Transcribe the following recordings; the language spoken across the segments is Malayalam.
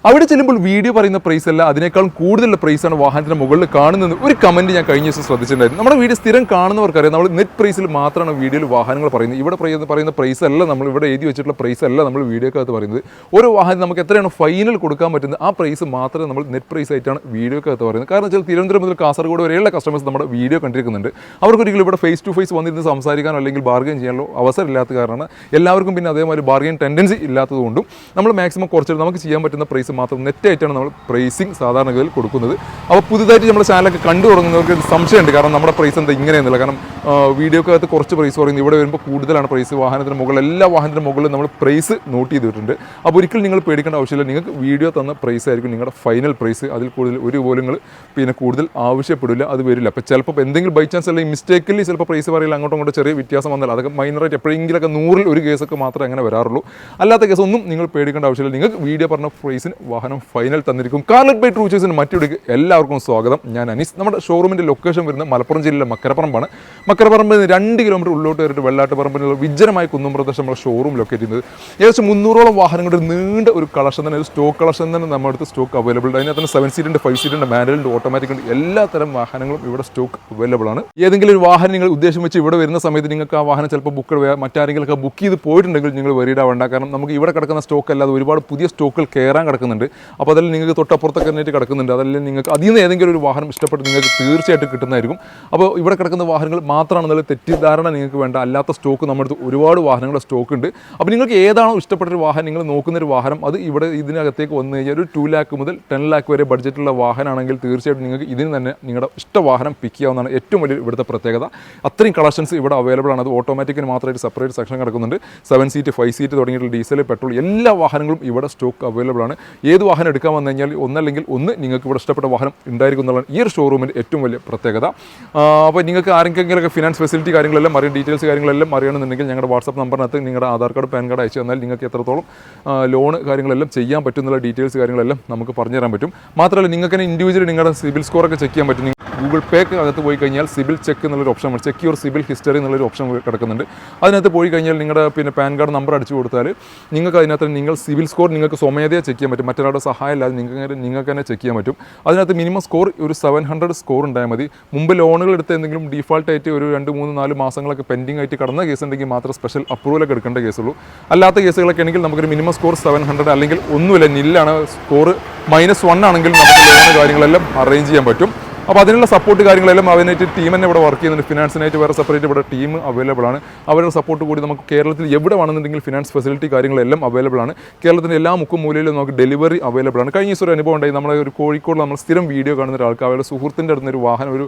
അവിടെ ചെല്ലുമ്പോൾ വീഡിയോ പറയുന്ന പ്രൈസ് അല്ല, അതിനേക്കാളും കൂടുതലുള്ള പ്രൈസാണ് വാഹനത്തിന് മുകളിൽ കാണുന്നത്. ഒരു കമൻറ്റ് ഞാൻ കഴിഞ്ഞ ദിവസം ശ്രദ്ധിച്ചിട്ടുണ്ടായിരുന്നു. നമ്മുടെ വീഡിയോ സ്ഥിരം കാണുന്നവർക്കറിയാം, നമ്മൾ നെറ്റ് പ്രൈസിൽ മാത്രമാണ് വീഡിയോയിൽ വാഹനങ്ങൾ പറയുന്നത്. ഇവിടെ പറയുന്ന പ്രൈസ് അല്ല, നമ്മൾ ഇവിടെ എഴുതി വെച്ചിട്ടുള്ള പ്രൈസ് അല്ല നമ്മൾ വീഡിയോക്കകത്ത് പറയുന്നത്. ഓരോ വാഹനം നമുക്ക് എത്രയാണ് ഫൈനൽ കൊടുക്കാൻ പറ്റുന്നത് ആ പ്രൈസ് മാത്രമേ നമ്മൾ നെറ്റ് പ്രൈസ് ആയിട്ടാണ് വീഡിയോക്കകത്ത് പറയുന്നത്. കാരണം വെച്ചാൽ തിരുവനന്തപുരം മുതൽ കാസർഗോഡ് വരെയുള്ള കസ്റ്റമേഴ്സ് നമ്മുടെ വീഡിയോ കണ്ടിരിക്കുന്നുണ്ട്. അവർക്കൊരിക്കലും ഇവിടെ ഫേസ് ടു ഫേസ് വന്നിരുന്ന് സംസാരിക്കാനോ അല്ലെങ്കിൽ ബാർഗെയിൻ ചെയ്യാനോ അവസരമില്ലാത്ത കാരണമാണ്. എല്ലാവർക്കും പിന്നെ അതേമാതിരി ബാർഗെയിൻ ടെൻഡൻസി ഇല്ലാത്തതുകൊണ്ടും നമ്മൾ മാക്സിമം കുറച്ച് നമുക്ക് ചെയ്യാൻ പറ്റുന്ന പ്രൈസ് മാത്രം നെറ്റായിട്ടാണ് നമ്മൾ പ്രൈസിങ് സാധാരണഗതിയിൽ കൊടുക്കുന്നത്. അപ്പോൾ പുതുതായിട്ട് നമ്മുടെ ചാനലൊക്കെ കണ്ടു തുടങ്ങുന്നവർക്ക് സംശയമുണ്ട്, കാരണം നമ്മുടെ പ്രൈസ് എന്താ ഇങ്ങനെയെന്നില്ല. കാരണം വീഡിയോക്കകത്ത് കുറച്ച് പ്രൈസ് പറയുന്നത്, ഇവിടെ വരുമ്പോൾ കൂടുതലാണ് പ്രൈസ്. വാഹനത്തിന് മുകളിൽ എല്ലാ വാഹനത്തിന് മുകളിൽ നമ്മൾ പ്രൈസ് നോട്ട് ചെയ്തിട്ടുണ്ട്. അപ്പോൾ ഒരിക്കലും നിങ്ങൾ പേടിക്കേണ്ട ആവശ്യമില്ല. നിങ്ങൾക്ക് വീഡിയോ തന്ന പ്രൈസ് ആയിരിക്കും നിങ്ങളുടെ ഫൈനൽ പ്രൈസ്. അതിൽ കൂടുതൽ ഒരു പോലും നിങ്ങൾ പിന്നെ കൂടുതൽ ആവശ്യപ്പെടില്ല, അത് വരില്ല. അപ്പോൾ ചിലപ്പോൾ എന്തെങ്കിലും ബൈ ചാൻസ് അല്ലെങ്കിൽ മിസ്റ്റേക്കിൽ ചിലപ്പോൾ പ്രൈസ് പറയില്ല, അങ്ങോട്ടും ഇങ്ങോട്ടും ചെറിയ വ്യത്യാസം വന്നാൽ അതൊക്കെ മൈനറായിട്ട് എപ്പോഴെങ്കിലൊക്കെ 100-ൽ ഒരു കേസൊക്കെ മാത്രമേ അങ്ങനെ വരാറുള്ളൂ. അല്ലാത്ത കേസൊന്നും നിങ്ങൾ പേടിക്കേണ്ട ആവശ്യമില്ല. നിങ്ങൾക്ക് വീഡിയോ പറഞ്ഞ പ്രൈസിന് വാഹനം ഫൈനൽ തന്നിരിക്കും. കാർലെറ്റ് ബൈ ട്രൂ ചോയ്സിന് മറ്റൊരു എല്ലാവർക്കും സ്വാഗതം. ഞാൻ അനീസ്. നമ്മുടെ ഷോറൂമിൻ്റെ ലൊക്കേഷൻ വരുന്നത് മലപ്പുറം ജില്ലയിലെ മക്കരപ്പറമ്പാണ്. മക്കരപ്പറമ്പിൽ നിന്ന് 2 കിലോമീറ്റർ ഉള്ളോട്ട് കയറിയിട്ട് വെള്ളാട്ടുപറമ്പിലുള്ള വിജനമായ കുന്നും പ്രദേശം നമ്മുടെ ഷോറൂം ലൊക്കേറ്റ് ചെയ്യുന്നത്. ഏകദേശം 300ഓളം വാഹനങ്ങളുടെ നീണ്ട ഒരു കളക്ഷൻ തന്നെ, ഒരു സ്റ്റോക്ക് കളക്ഷൻ തന്നെ നമ്മുടെ അടുത്ത് സ്റ്റോക്ക് അവൈലബിൾ. അതിനകത്ത് തന്നെ 7 സീറ്റുണ്ട്, 5 സീറ്റുണ്ട്, മാനുവലുണ്ട്, ഓട്ടോമാറ്റിക് ഉണ്ട്. എല്ലാ തരം വാഹനങ്ങളും ഇവിടെ സ്റ്റോക്ക് അവൈലബിൾ ആണ്. ഏതെങ്കിലും ഒരു വാഹനം നിങ്ങൾ ഉദ്ദേശം വെച്ച് ഇവിടെ വരുന്ന സമയത്ത് നിങ്ങൾക്ക് ആ വാഹനം ചിലപ്പോൾ മറ്റാരെങ്കിലൊക്കെ ബുക്ക് ചെയ്ത് പോയിട്ടുണ്ടെങ്കിൽ നിങ്ങൾ വരീടാവേണ്ട. കാരണം നമുക്ക് ഇവിടെ കിടക്കുന്ന സ്റ്റോക്ക് അല്ലാതെ ഒരുപാട് പുതിയ സ്റ്റോക്കുകൾ കയറാൻ കിടക്കുന്നുണ്ട്. അപ്പോൾ അതിൽ നിങ്ങൾക്ക് തൊട്ടപ്പുറത്തൊക്കെ തന്നെ കിടക്കുന്നുണ്ട്. അതല്ലെങ്കിൽ നിങ്ങൾക്ക് അതിൽ നിന്ന് ഏതെങ്കിലും ഒരു വാഹനം ഇഷ്ടപ്പെട്ട് നിങ്ങൾക്ക് തീർച്ചയായിട്ടും കിട്ടുന്നതായിരിക്കും. അപ്പോൾ ഇവിടെ കിടക്കുന്ന വാഹനങ്ങൾ മാത്രമാണെന്നുള്ള തെറ്റിദ്ധാരണ നിങ്ങൾക്ക് വേണ്ട. അല്ലാത്ത സ്റ്റോക്ക് നമ്മുടെ അടുത്ത് ഒരുപാട് വാഹനങ്ങളുടെ സ്റ്റോക്ക് ഉണ്ട്. അപ്പോൾ നിങ്ങൾക്ക് ഏതാണോ ഇഷ്ടപ്പെട്ടൊരു വാഹനം, നിങ്ങൾ നോക്കുന്നൊരു വാഹനം, അത് ഇവിടെ ഇതിനകത്തേക്ക് വന്നു കഴിഞ്ഞാൽ ഒരു 2 lakh മുതൽ 10 lakh വരെ ബഡ്ജറ്റുള്ള വാഹനമാണെങ്കിൽ തീർച്ചയായിട്ടും നിങ്ങൾക്ക് ഇതിന് തന്നെ നിങ്ങളുടെ ഇഷ്ട വാഹനം പിക്ക് ചെയ്യാവുന്നതാണ്. ഏറ്റവും വലിയ ഇവിടുത്തെ പ്രത്യേകത അത്രയും കളക്ഷൻസ് ഇവിടെ അവൈലബിൾ ആണ്. അത് ഓട്ടോമാറ്റിക്കിന് മാത്രമായിട്ട് സെപ്പറേറ്റ് സെക്ഷൻ കിടക്കുന്നുണ്ട്. 7 സീറ്റ്, 5 സീറ്റ് തുടങ്ങിയിട്ടുള്ള ഡീസൽ, പെട്രോൾ എല്ലാ വാഹനങ്ങളും ഇവിടെ സ്റ്റോക്ക് അവൈലബിൾ ആണ്. ഏത് വാഹനം എടുക്കാൻ വന്നു കഴിഞ്ഞാൽ ഒന്നല്ലെങ്കിൽ ഒന്ന് നിങ്ങൾക്ക് ഇവിടെ ഇഷ്ടപ്പെട്ട വാഹനം ഉണ്ടായിരിക്കും എന്നുള്ളതാണ് ഈ ഒരു ഷോറൂമിൻ്റെ ഏറ്റവും വലിയ പ്രത്യേകത. അപ്പോൾ നിങ്ങൾക്ക് ആരെങ്കിലുമൊക്കെ ഫിനാൻസ് ഫെസിലിറ്റി കാര്യങ്ങളെല്ലാം അറിയാം, ഡീറ്റെയിൽസ് കാര്യങ്ങളെല്ലാം അറിയണമെന്നുണ്ടെങ്കിൽ ഞങ്ങളുടെ വാട്സാപ്പ് നമ്പറിനകത്ത് നിങ്ങളുടെ ആധാർ കാർഡ്, പാൻ കാർഡ് അയച്ചു തന്നാൽ നിങ്ങൾക്ക് എത്രത്തോളം ലോൺ കാര്യങ്ങളെല്ലാം ചെയ്യാൻ പറ്റും എന്നുള്ള ഡീറ്റെയിൽസ് കാര്യങ്ങളെല്ലാം നമുക്ക് പറഞ്ഞു തരാൻ പറ്റും. മാത്രമല്ല നിങ്ങൾക്ക് തന്നെ ഇൻഡിവിജ്വലി നിങ്ങളുടെ സിബിൽ സ്കോറൊക്കെ ചെക്ക് ചെയ്യാൻ പറ്റും. ഗൂഗിൾ പേക്ക് അകത്ത് പോയി കഴിഞ്ഞാൽ സിബിൽ ചെക്ക് എന്നുള്ളൊരു option, check your CIBIL history എന്നുള്ളൊരു ഓപ്ഷൻ കിടക്കുന്നുണ്ട്. അതിനകത്ത് പോയി കഴിഞ്ഞാൽ നിങ്ങളുടെ പിന്നെ പാൻ കാർഡ് നമ്പർ അടിച്ചു കൊടുത്താൽ നിങ്ങൾക്ക് അതിനകത്ത് നിങ്ങൾ സിബിൽ സ്കോർ നിങ്ങൾക്ക് സ്വമേധയാ ചെക്ക് ചെയ്യാൻ പറ്റും. മറ്റൊരാളുടെ സഹായം ഇല്ലാതെ നിങ്ങൾക്ക് തന്നെ ചെക്ക് ചെയ്യാൻ പറ്റും. അതിനകത്ത് മിനിമം സ്കോർ ഒരു 700 സ്കോർ ഉണ്ടായാൽ മതി. മുമ്പ് ലോണുകൾ എടുത്ത് എന്തെങ്കിലും ഡീഫാൾട്ടായിട്ട് ഒരു 2, 3, 4 മാസങ്ങളൊക്കെ പെൻഡിങ് ആയിട്ട് കടന്ന കേസ് ഉണ്ടെങ്കിൽ മാത്രം സ്പെഷ്യൽ അപ്രൂവലൊക്കെ എടുക്കേണ്ട കേസുള്ളൂ. അല്ലാത്ത കേസുകളൊക്കെ ആണെങ്കിൽ നമുക്കൊരു മിനിമം സ്കോർ 700 അല്ലെങ്കിൽ ഒന്നുമില്ല, നില്ലാണ് സ്കോർ -1 ആണെങ്കിൽ നമുക്ക് ലോൺ കാര്യങ്ങളെല്ലാം അറേഞ്ച് ചെയ്യാൻ പറ്റും. അപ്പോൾ അതിനുള്ള സപ്പോർട്ട് കാര്യങ്ങളെല്ലാം അതിനായിട്ട് ടീം തന്നെ ഇവിടെ വർക്ക് ചെയ്യുന്നുണ്ട്. ഫിനാൻസിനായിട്ട് വേറെ സെപ്പറേറ്റ് ഇവിടെ ടീം അവൈലബിൾ ആണ്. അവരുടെ സപ്പോർട്ട് കൂടി നമുക്ക് കേരളത്തിൽ എവിടെ വേണമെന്നുണ്ടെങ്കിൽ ഫിനാൻസ് ഫെസിലിറ്റി കാര്യങ്ങളെല്ലാം അവൈലബിൾ ആണ്. കേരളത്തിൻ്റെ എല്ലാ മുക്കും മൂലയിലും നമുക്ക് ഡെലിവറി അവൈലബിൾ ആണ്. കഴിഞ്ഞ ദിവസം ഒരു അനുഭവം ഉണ്ടായി. നമ്മളെ ഒരു കോഴിക്കോട് നമ്മൾ സ്ഥിരം വീഡിയോ കാണുന്ന ഒരാൾക്ക് അവരുടെ സുഹൃത്തിൻ്റെ അടുത്ത്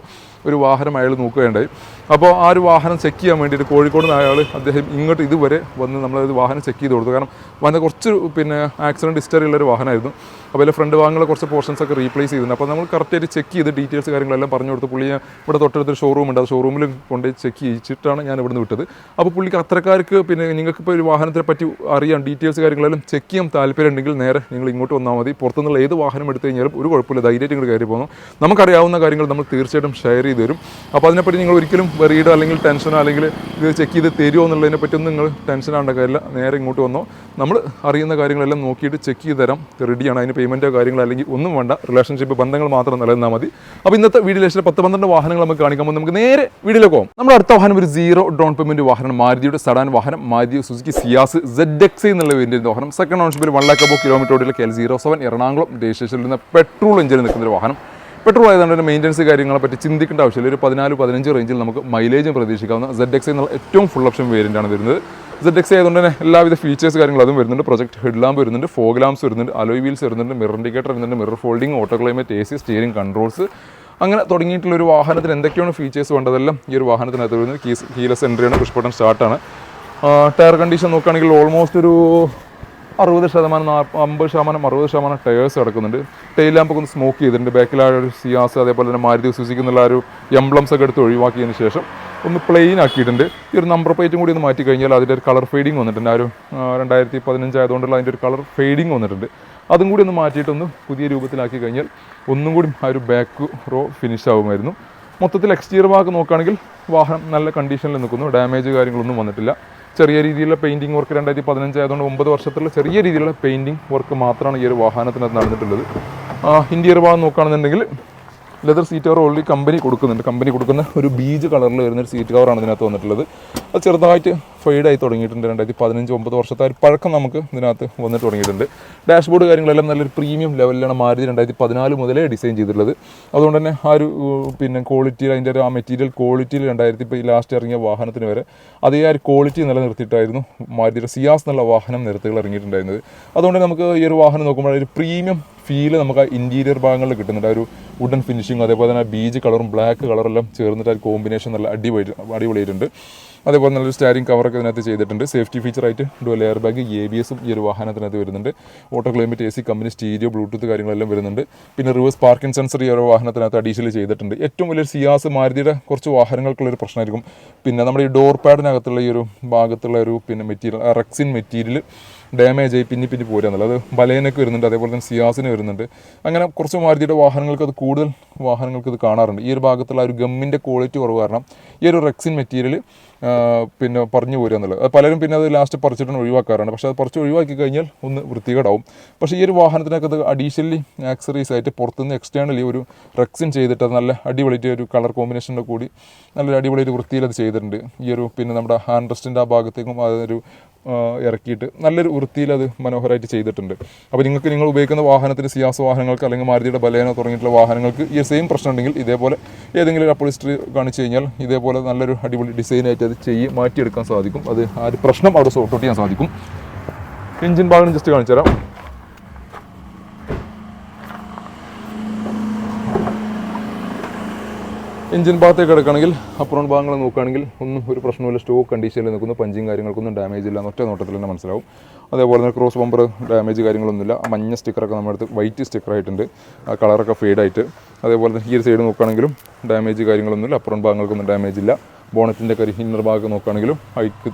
ഒരു വാഹനം അയാൾ നോക്കുകയുണ്ടായി. അപ്പോൾ ആ ഒരു വാഹനം ചെക്ക് ചെയ്യാൻ വേണ്ടിയിട്ട് കോഴിക്കോട് നിന്ന് അയാൾ അദ്ദേഹം ഇങ്ങോട്ട് ഇതുവരെ വന്ന് നമ്മളത് വാഹനം ചെക്ക് ചെയ്ത് കൊടുത്തു. കാരണം വന്ന കുറച്ച് പിന്നെ ആക്സിഡൻറ്റ് ഹിസ്റ്ററി ഉള്ളൊരു വാഹനമായിരുന്നു. അപ്പോൾ അതിൽ ഫ്രണ്ട് ഭാഗങ്ങൾ കുറച്ച് പോർഷൻസ് ഒക്കെ റീപ്ലേസ് ചെയ്തിട്ടുണ്ട്. അപ്പോൾ നമ്മൾ കറക്റ്റായിട്ട് ചെക്ക് ചെയ്ത് ഡീറ്റെയിൽസ് കാര്യങ്ങളെല്ലാം പറഞ്ഞു കൊടുത്ത് പുള്ളിയെ ഇവിടെ തൊട്ടടുത്തൊരു ഷോറൂം ഉണ്ട്, ആ ഷോറൂമിൽ കൊണ്ടുപോയി ചെക്ക് ചെയ്യിച്ചിട്ടാണ് ഞാൻ ഇവിടുന്ന് വിട്ടത്. അപ്പോൾ പുള്ളിക്ക് അത്രക്കാർക്ക് പിന്നെ നിങ്ങൾക്കിപ്പോൾ ഒരു വാഹനത്തെ പറ്റി അറിയാം, ഡീറ്റെയിൽസ് കാര്യങ്ങളെല്ലാം ചെക്ക് ചെയ്യാൻ താല്പര്യം ഉണ്ടെങ്കിൽ നേരെ നിങ്ങൾ ഇങ്ങോട്ട് വന്നാൽ മതി. പുറത്തുനിന്നുള്ള ഏത് വാഹനം എടുത്തു കഴിഞ്ഞാലും ഒരു കുഴപ്പമില്ല, ധൈര്യമായിട്ട് ഇങ്ങോട്ട് കയറി പോകുന്നു. നമുക്കറിയാവുന്ന കാര്യങ്ങൾ നമ്മൾ തീർച്ചയായിട്ടും ഷെയർ ചെയ്ത് തരും. അപ്പോൾ അതിനെപ്പറ്റി നിങ്ങൾ ഒരിക്കലും വെറീഡോ അല്ലെങ്കിൽ ടെൻഷനോ അല്ലെങ്കിൽ ഇത് ചെക്ക് ചെയ്ത് തരുമോ എന്നുള്ളതിനെ പറ്റിയൊന്നും നിങ്ങൾ ടെൻഷൻ ആവേണ്ട കാര്യമില്ല. നേരെ ഇങ്ങോട്ട് വന്നോ, നമ്മൾ അറിയുന്ന കാര്യങ്ങളെല്ലാം നോക്കിയിട്ട് ചെക്ക് ചെയ്ത് തരാം, റെഡിയാണ്. അതിന് പേയ്മെൻറ്റോ കാര്യങ്ങളോ അല്ലെങ്കിൽ ഒന്നും വേണ്ട, റിലേഷൻഷിപ്പ് ബന്ധങ്ങൾ മാത്രം നിലനിന്നാൽ മതി. അപ്പോൾ ഇന്നത്തെ വീഡിയോയിൽ 10-12 വാഹനങ്ങൾ നമുക്ക് കാണിക്കുമ്പോൾ നമുക്ക് നേരെ വീഡിയോയിലേക്ക് പോകും. നമ്മുടെ അടുത്ത വാഹനം ഒരു 0 ഡൗൺ പേയ്മെൻറ്റ് വാഹനം, മാരുതിയുടെ സഡാൻ വാഹനം, മാരുതി സുസുക്കി സിയാസ് ZXi എന്നുള്ള വേരിയൻ്റ് വാഹനം. സെക്കൻഡ് ഓണർഷിപ്പിൽ 1 lakh above കിലോമീറ്റർ ഓടിയുള്ള KL07 എറണാകുളം രജിസ്ട്രേഷനിൽ നിന്ന് പെട്രോൾ എഞ്ചിനിൽ നിൽക്കുന്ന ഒരു വാഹനം. പെട്രോൾ ആയതുകൊണ്ട് തന്നെ മെയിൻ്റനൻസ് കാര്യങ്ങളെ പറ്റി ചിന്തിക്കേണ്ട ആവശ്യമില്ല. ഒരു 14-15 റേഞ്ചിൽ നമുക്ക് മൈലേജും പ്രതീക്ഷിക്കാവുന്ന ZXi എന്നുള്ള ഏറ്റവും ഫുൾ ഓപ്ഷൻ വേരിയൻ്റാണ് വരുന്നത്. ZXi ആയതുകൊണ്ട് തന്നെ എല്ലാവിധ ഫീച്ചേഴ്സ് കാര്യങ്ങളും അതും വരുന്നുണ്ട്. പ്രൊജക്ട് ഹെഡ് ലാമ്പ് വരുന്നുണ്ട്, ഫോഗ് ലാംപ്സ് വരുന്നുണ്ട്, അലോയ് വീൽസ് വരുന്നുണ്ട്, മിറർ ഇൻഡിക്കേറ്റർ വരുന്നുണ്ട്, mirror folding, auto climate, AC, steering controls, അങ്ങനെ തുടങ്ങിയിട്ടുള്ളൊരു വാഹനത്തിന് എന്തൊക്കെയാണ് ഫീച്ചേഴ്സ് വേണ്ടതെല്ലാം ഈ ഒരു വാഹനത്തിനകത്ത് വരുന്നത്. കീലെസ് എൻട്രിയാണ്, പുഷ് ബട്ടൺ സ്റ്റാർട്ടാണ്. ടയർ കണ്ടീഷൻ നോക്കുകയാണെങ്കിൽ ഓൾമോസ്റ്റ് ഒരു 60%, 50%, 60% ടയേഴ്സ് കിടക്കുന്നുണ്ട്. ടെയിൽ ലാമ്പൊക്കെ ഒന്ന് സ്മോക്ക് ചെയ്തിട്ടുണ്ട്. ബാക്കിൽ ആ ഒരു സിയാസ് അതേപോലെ തന്നെ മാരുതി സുസുക്കി എന്നുള്ള ഒരു എംബ്ലംസ് ഒക്കെ എടുത്ത് ഒഴിവാക്കിയതിന് ശേഷം ഒന്ന് പ്ലെയിൻ ആക്കിയിട്ടുണ്ട്. ഈ ഒരു നമ്പർ പ്ലേറ്റും കൂടി ഒന്ന് മാറ്റി കഴിഞ്ഞാൽ അതിൻ്റെ ഒരു കളർ ഫെയ്ഡിങ് വന്നിട്ടുണ്ട്. ആ ഒരു 2015 ആയതുകൊണ്ടുള്ള അതിൻ്റെ ഒരു കളർ ഫെയ്ഡിങ് വന്നിട്ടുണ്ട്. അതും കൂടി ഒന്ന് മാറ്റിയിട്ടൊന്ന് പുതിയ രൂപത്തിലാക്കി കഴിഞ്ഞാൽ ഒന്നും കൂടി ആ ഒരു ബാക്ക് റോ ഫിനിഷ് ആകുമായിരുന്നു. മൊത്തത്തിൽ എക്സ്റ്റീരിയർ ഭാഗം നോക്കുകയാണെങ്കിൽ വാഹനം നല്ല കണ്ടീഷനിൽ നിൽക്കുന്നു, ഡാമേജ് കാര്യങ്ങളൊന്നും വന്നിട്ടില്ല. ചെറിയ രീതിയിലുള്ള പെയിൻറ്റിങ് വർക്ക് 2015 ആയതുകൊണ്ട് 9 വർഷത്തുള്ള ചെറിയ രീതിയിലുള്ള പെയിൻറ്റിങ് വർക്ക് മാത്രമാണ് ഈ ഒരു വാഹനത്തിനകത്ത് നടന്നിട്ടുള്ളത്. ഇന്റീരിയർ ഭാഗം നോക്കുകയാണെന്നുണ്ടെങ്കിൽ leather seat cover already company കൊടുക്കുന്ന ഒരു ബീജ് കളറിൽ വരുന്നൊരു സീറ്റ് കവറാണ് ഇതിനകത്ത് വന്നിട്ടുള്ളത്. അത് ചെറുതായിട്ട് ഫെയ്ഡായി തുടങ്ങിയിട്ടുണ്ട്. 2015 9 വർഷത്തെ ഒരു പഴക്കം നമുക്ക് ഇതിനകത്ത് വന്നിട്ട് തുടങ്ങിയിട്ടുണ്ട്. ഡാഷ്ബോർഡ് കാര്യങ്ങളെല്ലാം നല്ലൊരു പ്രീമിയം ലെവലിലാണ് മാരുതി 2014 മുതലേ ഡിസൈൻ ചെയ്തിട്ടുള്ളത്. അതുകൊണ്ട് തന്നെ ആ ഒരു ക്വാളിറ്റിയിൽ അതിൻ്റെ ആ മെറ്റീരിയൽ ക്വാളിറ്റിയിൽ ലാസ്റ്റ് ഇറങ്ങിയ വാഹനത്തിന് വരെ അതേ ആ ഒരു ക്വാളിറ്റി നിലനിർത്തിയിട്ടായിരുന്നു മാരുതിയുടെ സിയാസ് എന്നുള്ള വാഹനം നിരത്തുകൾ ഇറങ്ങിയിട്ടുണ്ടായിരുന്നത്. അതുകൊണ്ട് നമുക്ക് ഈ ഒരു വാഹനം നോക്കുമ്പോൾ ഒരു പ്രീമിയം ഫീല് നമുക്ക് ആ ഇൻറ്റീരിയർ ഭാഗങ്ങളിൽ കിട്ടുന്നുണ്ട്. ആ ഒരു വുഡൻ ഫിനിഷിങ്, അതേപോലെ തന്നെ ബീജ് കളറും ബ്ലാക്ക് കളറെല്ലാം ചേർന്നിട്ട് ആ കോമ്പിനേഷൻ നല്ല അടിപൊളിയായിട്ടുണ്ട്. അതേപോലെ നല്ലൊരു സ്റ്റാരിങ് കവറൊക്കെ ഇതിനകത്ത് ചെയ്തിട്ടുണ്ട്. സേഫ്റ്റി ഫീച്ചറായിട്ട് ഡുവൽ എയർ ബാഗ്, ABSും ഈ ഒരു വാഹനത്തിനകത്ത് വരുന്നുണ്ട്. Auto climate AC, company stereo, Bluetooth കാര്യങ്ങളെല്ലാം വരുന്നുണ്ട്. പിന്നെ റിവേഴ്സ് പാർക്കിംഗ് സെൻസർ ഈ ഒരു വാഹനത്തിനകത്ത് അഡീഷണൽ ചെയ്തിട്ടുണ്ട്. ഏറ്റവും വലിയൊരു സിയാസ് മാരുതിയുടെ കുറച്ച് വാഹനങ്ങൾക്കുള്ളൊരു പ്രശ്നമായിരിക്കും നമ്മുടെ ഈ ഡോർ പാഡിനകത്തുള്ള ഈ ഒരു ഭാഗത്തുള്ള ഒരു മെറ്റീരിയൽ, റെക്സിൻ മെറ്റീരിയൽ ഡാമേജ് ആയി പിന്നെ പോരുക എന്നുള്ളത്. അത് ബലേനൊക്കെ വരുന്നുണ്ട്, അതേപോലെ തന്നെ സിയാസിന് വരുന്നുണ്ട്. അങ്ങനെ കുറച്ച് മാരുതിയുടെ വാഹനങ്ങൾക്ക് അത് കൂടുതൽ വാഹനങ്ങൾക്ക് ഇത് കാണാറുണ്ട്. ഈ ഒരു ഭാഗത്തുള്ള ഒരു ഗമ്മിൻ്റെ ക്വാളിറ്റി കുറവ് കാരണം ഈ ഒരു റെക്സിൻ മെറ്റീരിയൽ പറഞ്ഞു പോരുക എന്നുള്ളത്. അത് പലരും അത് ലാസ്റ്റ് പറിച്ചിട്ട് ഒഴിവാക്കാറുണ്ട്. പക്ഷേ അത് പറിച്ച് ഒഴിവാക്കി കഴിഞ്ഞാൽ ഒന്ന് വൃത്തികേടാവും. പക്ഷേ ഈ ഒരു വാഹനത്തിനൊക്കെ അത് അഡീഷണലി ആക്സറീസ് ആയിട്ട് പുറത്തുനിന്ന് എക്സ്റ്റേണലി ഒരു റെക്സിൻ ചെയ്തിട്ട് അത് നല്ല അടിപൊളിയായിട്ട് ഒരു കളർ കോമ്പിനേഷൻ്റെ കൂടി നല്ലൊരു അടിപൊളിയായിട്ട് വൃത്തിയിൽ അത് ചെയ്തിട്ടുണ്ട്. ഈ ഒരു നമ്മുടെ ഹാൻഡ് റെസ്റ്റിൻ്റെ ആ ഭാഗത്തേക്കും അതൊരു ഇറക്കിയിട്ട് നല്ലൊരു വൃത്തിയിൽ അത് മനോഹരമായിട്ട് ചെയ്തിട്ടുണ്ട്. അപ്പോൾ നിങ്ങൾ ഉപയോഗിക്കുന്ന വാഹനത്തിന് സിയാസ് വാഹനങ്ങൾക്ക് അല്ലെങ്കിൽ മാരുതിയുടെ ബലേനോ തുടങ്ങിയിട്ടുള്ള വാഹനങ്ങൾക്ക് ഈ സെയിം പ്രശ്നം ഉണ്ടെങ്കിൽ ഇതേപോലെ ഏതെങ്കിലും ഒരു അപ്പോളിസ്റ്ററി കാണിച്ചു കഴിഞ്ഞാൽ ഇതേപോലെ നല്ലൊരു അടിപൊളി ഡിസൈനായിട്ട് അത് മാറ്റിയെടുക്കാൻ സാധിക്കും. അത് ആ ഒരു പ്രശ്നം അവിടെ സോർട്ട് ഔട്ട് ചെയ്യാൻ സാധിക്കും. എഞ്ചിൻ ഭാഗം ജസ്റ്റ് കാണിച്ചു തരാം. എഞ്ചിൻ ഭാഗത്തേക്ക് കിടക്കുകയാണെങ്കിൽ അപ്പുറം ഭാഗങ്ങൾ നോക്കുകയാണെങ്കിൽ ഒന്നും ഒരു പ്രശ്നമില്ല. സ്റ്റോക്ക് കണ്ടീഷനിൽ നിൽക്കുന്നു. പഞ്ചിങ് കാര്യങ്ങൾക്കൊന്നും ഡാമേജ് ഇല്ല, ഒറ്റ നോട്ടത്തിൽ തന്നെ മനസ്സിലാവും. അതേപോലെ തന്നെ ക്രോസ് ബമ്പർ ഡാമേജ് കാര്യങ്ങളൊന്നുമില്ല. മഞ്ഞ സ്റ്റിക്കറൊക്കെ നമ്മുടെ അടുത്ത് വൈറ്റ് സ്റ്റിക്കറായിട്ടുണ്ട്, ആ കളറൊക്കെ ഫെയ്ഡായിട്ട്. അതേപോലെ തന്നെ ഈ ഒരു സൈഡ് നോക്കുകയാണെങ്കിലും ഡാമേജ് കാര്യങ്ങളൊന്നുമില്ല. അപ്പുറം ഭാഗങ്ങൾക്കൊന്നും ഡാമേജ് ഇല്ല. ബോണറ്റിൻ്റെ ഇന്നർ ഭാഗം നോക്കുകയാണെങ്കിലും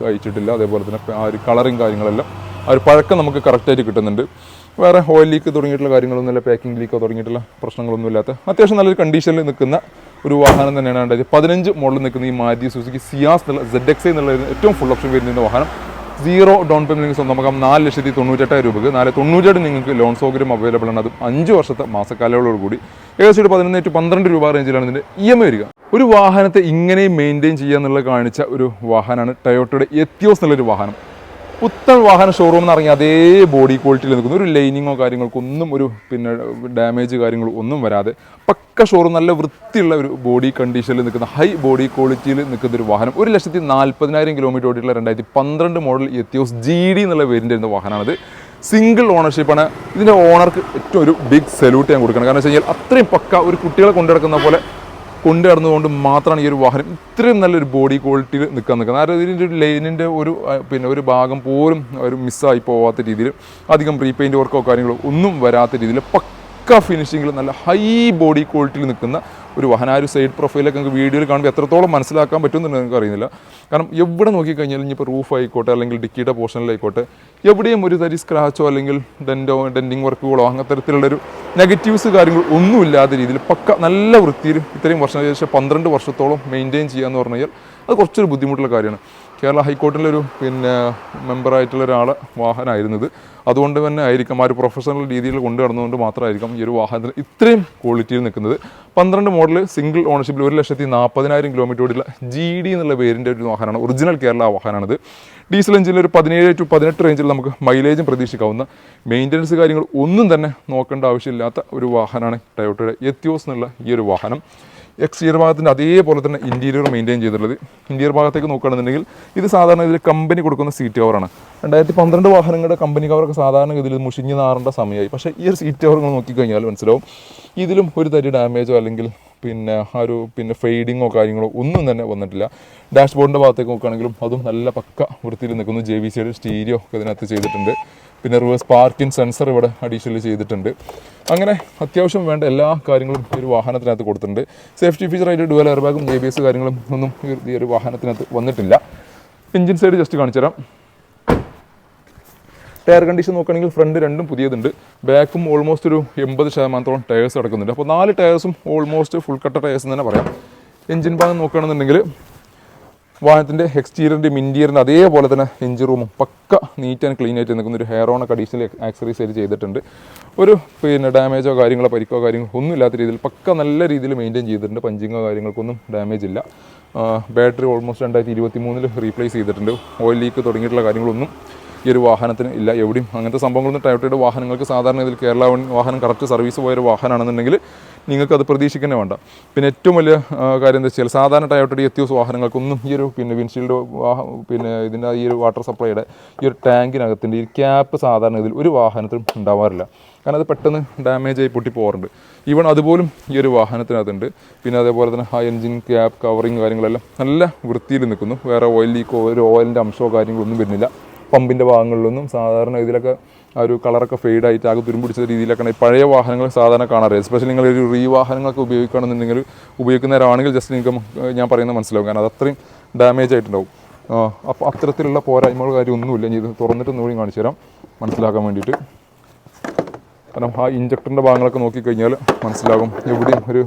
അയച്ചിട്ടില്ല. അതേപോലെ തന്നെ ആ ഒരു കളറിങ് കാര്യങ്ങളെല്ലാം ആ ഒരു പഴക്കം നമുക്ക് കറക്റ്റായിട്ട് കിട്ടുന്നുണ്ട്. വേറെ ഓയിൽ ലീക്ക് തുടങ്ങിയിട്ടുള്ള കാര്യങ്ങളൊന്നുമില്ല, പാക്കിംഗ് ലീക്കോ തുടങ്ങിയിട്ടുള്ള പ്രശ്നങ്ങളൊന്നുമില്ലാത്ത അത്യാവശ്യം നല്ലൊരു കണ്ടീഷനിൽ നിൽക്കുന്ന ഒരു വാഹനം തന്നെയാണ്. 2015 മോഡലിൽ നിൽക്കുന്ന ഈ മാരുതി സുസുക്കി സിയാസ് എന്നുള്ള ZXi എന്നുള്ള ഏറ്റവും ഫുൾ ഓപ്ഷൻ വരുന്ന വാഹനം. 0 ഡൗൺ പേയ്മെൻറ്റ് സ്വന്തമാക്കാം. 4,98,000 രൂപയ്ക്ക്. 4,97 നിങ്ങൾക്ക് ലോൺ സൗകര്യം അവൈലബിൾ ആണ്. അതും 5 വർഷത്തെ മാസക്കാലയോടുകൂടി ഏകദേശം 11 to 12 രൂപ റേഞ്ചിലാണ് ഇതിൻ്റെ EMI വരിക. ഒരു വാഹനത്തെ ഇങ്ങനെ മെയിൻറ്റെയിൻ ചെയ്യുക എന്നുള്ള കാണിച്ച ഒരു വാഹനമാണ് ടൊയോട്ടയുടെ എത്തിയോസ് എന്നുള്ളൊരു വാഹനം. പുത്തൻ വാഹന ഷോറൂമിൽ നിന്ന് ഇറങ്ങി അതേ ബോഡി ക്വാളിറ്റിയിൽ നിൽക്കുന്നു. ഒരു ലൈനിങ്ങോ കാര്യങ്ങൾക്കൊന്നും ഒരു ഡാമേജ് കാര്യങ്ങളോ ഒന്നും വരാതെ പക്ക ഷോറൂം, നല്ല വൃത്തിയുള്ള ഒരു ബോഡി കണ്ടീഷനിൽ നിൽക്കുന്ന ഹൈ ബോഡി ക്വാളിറ്റിയിൽ നിൽക്കുന്ന ഒരു വാഹനം. 1,40,000 കിലോമീറ്റർ ഓടിയിട്ടുള്ള 2012 മോഡൽ എത്തിയോസ് GD എന്നുള്ള വേരിയൻ്റ് വരുന്ന വാഹനമാണിത്. സിംഗിൾ ഓണർഷിപ്പാണ്. ഇതിൻ്റെ ഓണർക്ക് ഏറ്റവും ഒരു ബിഗ് സല്യൂട്ട് ഞാൻ കൊടുക്കണം. കാരണം വെച്ച് കഴിഞ്ഞാൽ അത്രയും പക്ക ഒരു കുട്ടികളെ കൊണ്ടുനടക്കുന്ന പോലെ കൊണ്ടു നടന്നുകൊണ്ട് മാത്രമാണ് ഈ ഒരു വാഹനം ഇത്രയും നല്ലൊരു ബോഡി ക്വാളിറ്റിയിൽ നിൽക്കുന്നത്. കാരണം ഇതിൻ്റെ ഒരു ലൈനിൻ്റെ ഒരു ഭാഗം പോലും ഒരു മിസ്സായി പോവാത്ത രീതിയിൽ അധികം റീപെയിൻറ്റ് വർക്കോ കാര്യങ്ങളോ ഒന്നും വരാത്ത രീതിയിൽ പക്ക ഫിനിഷിങ്ങിൽ നല്ല ഹൈ ബോഡി ക്വാളിറ്റിയിൽ നിൽക്കുന്ന ഒരു വാഹനം. ആ ഒരു സൈഡ് പ്രൊഫൈലൊക്കെ നമുക്ക് വീഡിയോയിൽ കാണുമ്പോൾ എത്രത്തോളം മനസ്സിലാക്കാൻ പറ്റുമെന്ന് നിങ്ങൾക്ക് അറിയുന്നില്ല. കാരണം എവിടെ നോക്കിക്കഴിഞ്ഞാലും ഇനിയിപ്പോൾ റൂഫ് ആയിക്കോട്ടെ അല്ലെങ്കിൽ ഡിക്കിയുടെ പോർഷനിലായിക്കോട്ടെ എവിടെയും ഒരു തരി സ്ക്രാച്ചോ അല്ലെങ്കിൽ ഡെൻറ്റിങ് വർക്കുകളോ അങ്ങനത്തെ തരത്തിലുള്ളൊരു നെഗറ്റീവ്സ് കാര്യങ്ങൾ ഒന്നുമില്ലാത്ത രീതിയിൽ പക്ക നല്ല വൃത്തിയിൽ ഇത്രയും വർഷം ഏകദേശം 12 വർഷത്തോളം മെയിൻറ്റെയിൻ ചെയ്യുക എന്ന് പറഞ്ഞു കഴിഞ്ഞാൽ അത് കുറച്ചൊരു ബുദ്ധിമുട്ടുള്ള കാര്യമാണ്. കേരള ഹൈക്കോടതിയിലൊരു മെമ്പറായിട്ടുള്ള ഒരാളെ വാഹനമായിരുന്നത്. അതുകൊണ്ട് തന്നെ ആയിരിക്കും ആ ഒരു പ്രൊഫഷണൽ രീതിയിൽ കൊണ്ടു നടന്നുകൊണ്ട് മാത്രമായിരിക്കും ഈ ഒരു വാഹനത്തിന് ഇത്രയും ക്വാളിറ്റിയിൽ നിൽക്കുന്നത്. 12 മോഡൽ സിംഗിൾ ഓണർഷിപ്പിൽ 1,40,000 കിലോമീറ്റർ ഓടിയുള്ള GD എന്നുള്ള പേരിൻ്റെ ഒരു വാഹനമാണ്. ഒറിജിനൽ കേരള വാഹനമാണിത്. ഡീസൽ എഞ്ചിനിൽ ഒരു 17 to 18 റേഞ്ചിൽ നമുക്ക് മൈലേജും പ്രതീക്ഷിക്കാവുന്ന, മെയിൻ്റനൻസ് കാര്യങ്ങൾ ഒന്നും തന്നെ നോക്കേണ്ട ആവശ്യമില്ലാത്ത ഒരു വാഹനമാണ് ടൊയോട്ടയുടെ എത്തിയോസ് എന്നുള്ള ഈ ഒരു വാഹനം. എക്സ്റ്റീരിയർ ഭാഗത്തിൻ്റെ അതേപോലെ തന്നെ ഇൻറ്റീരിയർ മെയിൻറ്റെയിൻ ചെയ്തിട്ടുള്ളത്. ഇൻറ്റീരിയർ ഭാഗത്തേക്ക് നോക്കുകയാണെന്നുണ്ടെങ്കിൽ ഇത് സാധാരണ ഇതിൽ കമ്പനി കൊടുക്കുന്ന സീറ്റ് കവറാണ്. 2012 വാഹനങ്ങളുടെ കമ്പനി കവറൊക്കെ സാധാരണ ഇതിൽ മുഷിഞ്ഞ് നാറേണ്ട സമയമായി. പക്ഷേ ഈ ഒരു സീറ്റ് കവർ നിങ്ങൾ നോക്കിക്കഴിഞ്ഞാൽ മനസ്സിലാവും ഇതിലും ഒരു തരി ഡാമേജോ അല്ലെങ്കിൽ ഫെയ്ഡിങ്ങോ കാര്യങ്ങളോ ഒന്നും തന്നെ വന്നിട്ടില്ല. ഡാഷ്ബോർഡിൻ്റെ ഭാഗത്തേക്ക് നോക്കുകയാണെങ്കിലും അതും നല്ല പക്ക വൃത്തിയിൽ നിൽക്കുന്നു. JVCയുടെ സ്റ്റീരിയോ ഒക്കെ ഇതിനകത്ത് ചെയ്തിട്ടുണ്ട്. പിന്നെ റിവേഴ്സ് പാർക്കിംഗ് സെൻസർ ഇവിടെ അഡീഷണൽ ചെയ്തിട്ടുണ്ട്. അങ്ങനെ അത്യാവശ്യം വേണ്ട എല്ലാ കാര്യങ്ങളും ഈ ഒരു വാഹനത്തിനകത്ത് കൊടുത്തിട്ടുണ്ട്. സേഫ്റ്റി ഫീച്ചറായിട്ട് ഡുവൽ എയർ ബാഗും ABS കാര്യങ്ങളും ഒന്നും ഈ ഒരു വാഹനത്തിനകത്ത് വന്നിട്ടില്ല. എഞ്ചിൻ സൈഡ് ജസ്റ്റ് കാണിച്ചു തരാം. ടയർ കണ്ടീഷൻ നോക്കുകയാണെങ്കിൽ ഫ്രണ്ട് രണ്ടും പുതിയതുണ്ട്. ബാക്കും ഓൾമോസ്റ്റ് ഒരു 80% ടയേഴ്സ് കിടക്കുന്നുണ്ട്. അപ്പോൾ 4 ടയേഴ്സും ഓൾമോസ്റ്റ് ഫുൾ കട്ട ടയേഴ്സ് എന്ന് തന്നെ പറയാം. എഞ്ചിൻ ഭാഗം നോക്കുകയാണെന്നുണ്ടെങ്കിൽ വാഹനത്തിൻ്റെ എക്സ്റ്റീരിയറിൻ്റെ ഇൻറ്റീരിയറിൻ്റെ അതേപോലെ തന്നെ എഞ്ചിൻ റൂമും പക്ക നീറ്റ് ആൻഡ് ക്ലീൻ ആയിട്ട് നിൽക്കുന്ന ഒരു ഹെയർ ഓണൊക്കെ അഡീഷണൽ ആക്സറീസ് ആയിട്ട് ചെയ്തിട്ടുണ്ട്. ഒരു ഡാമേജോ കാര്യങ്ങളോ പരിക്കോ കാര്യങ്ങളോ ഒന്നും ഇല്ലാത്ത രീതിയിൽ പക്ക നല്ല രീതിയിൽ മെയിൻറ്റെയിൻ ചെയ്തിട്ടുണ്ട്. പഞ്ചിങ്ങോ കാര്യങ്ങൾക്കൊന്നും ഡാമേജ് ഇല്ല. ബാറ്ററി ഓൾമോസ്റ്റ് 2023 റീപ്ലേസ് ചെയ്തിട്ടുണ്ട്. ഓയിൽ ലീക്ക് തുടങ്ങിയിട്ടുള്ള കാര്യങ്ങളൊന്നും ഈ ഒരു വാഹനത്തിന് ഇല്ല. എവിടെയും അങ്ങനത്തെ സംഭവങ്ങളൊന്നും ടൊയോട്ടയുടെ വാഹനങ്ങൾക്ക് സാധാരണ ഇതിൽ കേരള വാഹനം കറക്റ്റ് സർവീസ് പോയൊരു വാഹനമാണെന്നുണ്ടെങ്കിൽ നിങ്ങൾക്ക് അത് പ്രതീക്ഷിക്കുന്നേ വേണ്ട. പിന്നെ ഏറ്റവും വലിയ കാര്യം എന്താ വെച്ചാൽ സാധാരണ ടൊയോട്ടയുടെ എത്തിയോസ് വാഹനങ്ങൾക്കൊന്നും ഈ ഒരു വിൻഷീൽഡ് ഇതിൻ്റെ ഈ ഒരു വാട്ടർ സപ്ലൈയുടെ ഈ ഒരു ടാങ്കിനകത്തിൻ്റെ ഈ ക്യാപ്പ് സാധാരണ ഇതിൽ ഒരു വാഹനത്തിലും ഉണ്ടാവാറില്ല. കാരണം അത് പെട്ടെന്ന് ഡാമേജ് ആയി പൊട്ടി പോകാറുണ്ട്. ഈവൺ അതുപോലും ഈ ഒരു വാഹനത്തിനകത്തുണ്ട്. പിന്നെ അതേപോലെ തന്നെ ആ എൻജിൻ ക്യാപ്പ് കവറിങ് കാര്യങ്ങളെല്ലാം നല്ല വൃത്തിയിൽ നിൽക്കുന്നു. വേറെ ഓയിൽ ലീക്കോ ഒരു ഓയിലിൻ്റെ അംശമോ കാര്യങ്ങളൊന്നും വരുന്നില്ല. പമ്പിൻ്റെ ഭാഗങ്ങളിലൊന്നും സാധാരണ ഇതിലൊക്കെ ആ ഒരു കളറൊക്കെ ഫെയ്ഡായിട്ട് ആകെ തുരുമ്പിടിച്ച രീതിയിലൊക്കെ പഴയ വാഹനങ്ങൾ സാധാരണ കാണാറില്ല. എസ്പെഷ്യലി നിങ്ങൾ ഒരു വാഹനങ്ങളൊക്കെ ഉപയോഗിക്കുകയാണെന്നുണ്ടെങ്കിൽ ഉപയോഗിക്കുന്നവരാണെങ്കിൽ ജസ്റ്റ് നിങ്ങൾക്ക് ഞാൻ പറയുന്നത് മനസ്സിലാവും. കാരണം അത് അത്രയും ഡാമേജ് ആയിട്ടുണ്ടാവും. അപ്പോൾ അത്തരത്തിലുള്ള പോരായ്മകൾ കാര്യമൊന്നുമില്ല. ഇനി ഇത് തുറന്നിട്ട് കൂടി കാണിച്ചു തരാം മനസ്സിലാക്കാൻ വേണ്ടിയിട്ട്. കാരണം ആ ഇഞ്ചക്ടറിൻ്റെ ഭാഗങ്ങളൊക്കെ നോക്കിക്കഴിഞ്ഞാൽ മനസ്സിലാകും എവിടെയും ഒരു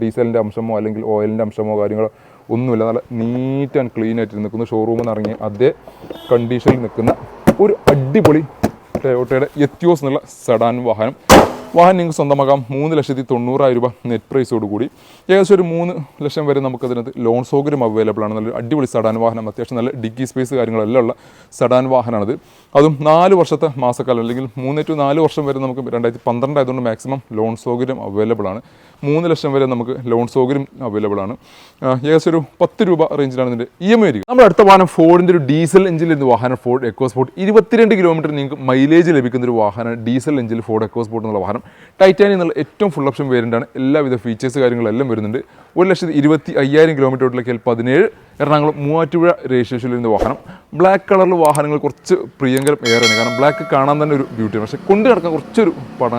ഡീസലിൻ്റെ അംശമോ അല്ലെങ്കിൽ ഓയിലിൻ്റെ അംശമോ കാര്യങ്ങളോ ഒന്നുമില്ല. നല്ല നീറ്റ് ആൻഡ് ക്ലീൻ ആയിട്ട് നിൽക്കുന്ന ഷോറൂമിൽ നിന്ന് ഇറങ്ങിയ അതേ കണ്ടീഷനിൽ നിൽക്കുന്ന ഒരു അടിപൊളി ടൊയോട്ടയുടെ എത്തിയോസ് എന്നുള്ള സെഡാൻ വാഹനം നിങ്ങൾക്ക് സ്വന്തമാക്കാം. 3,90,000 രൂപ നെറ്റ് പ്രൈസോട് കൂടി. ഏകദേശം ഒരു 3 ലക്ഷം വരെ നമുക്കതിനകത്ത് ലോൺ സൗകര്യം അവൈലബിൾ ആണ്. നല്ലൊരു അടിപൊളി സെഡാൻ വാഹനം, അത്യാവശ്യം നല്ല ഡിക്കി സ്പേസ് കാര്യങ്ങളെല്ലാം ഉള്ള സെഡാൻ വാഹനമാണിത്. അതും 4 വർഷത്തെ മാസക്കാലം അല്ലെങ്കിൽ 3 to 4 വർഷം വരെ നമുക്ക് 2012 ആയതുകൊണ്ട് മാക്സിമം ലോൺ സൗകര്യം അവൈലബിൾ ആണ്. 3 ലക്ഷം വരെ നമുക്ക് ലോൺ സൗകര്യം അവൈലബിൾ ആണ്. ഏകദേശം ഒരു 10 രൂപ റേഞ്ചിലാണ് ഇതിൻ്റെ EMI വരിക. നമ്മുടെ അടുത്ത വാഹനം ഫോർഡിൻ്റെ ഒരു ഡീസൽ എഞ്ചിനിൽ വാഹനം ഫോർഡ് എക്കോസ്പോർട്ട്. 22 കിലോമീറ്റർ നിങ്ങൾക്ക് മൈലേജ് ലഭിക്കുന്ന ഒരു വാഹനം ഡീസൽ എഞ്ചിൽ ഫോർഡ് എക്കോസ്പോർട്ട് എന്നുള്ള വാഹനം. ടൈറ്റാനിയം എന്നുള്ള ഏറ്റവും ഫുൾ ഓപ്ഷൻ വേരിയൻ്റാണ്. എല്ലാവിധ ഫീച്ചേഴ്സ് കാര്യങ്ങളെല്ലാം വരുന്നുണ്ട്. 1,25,000 കിലോമീറ്ററിലേക്ക് 17 എറണാകുളം മൂവാറ്റുപുഴ രജിസ്ട്രേഷനിൽ ഇരുന്ന വാഹനം. ബ്ലാക്ക് കളറിൽ വാഹനങ്ങൾ കുറച്ച് പ്രിയങ്കരം ഏറെയാണ്. കാരണം ബ്ലാക്ക് കാണാൻ തന്നെ ഒരു ബ്യൂട്ടിയാണ്. പക്ഷേ കൊണ്ട് നടക്കാൻ കുറച്ചൊരു പടം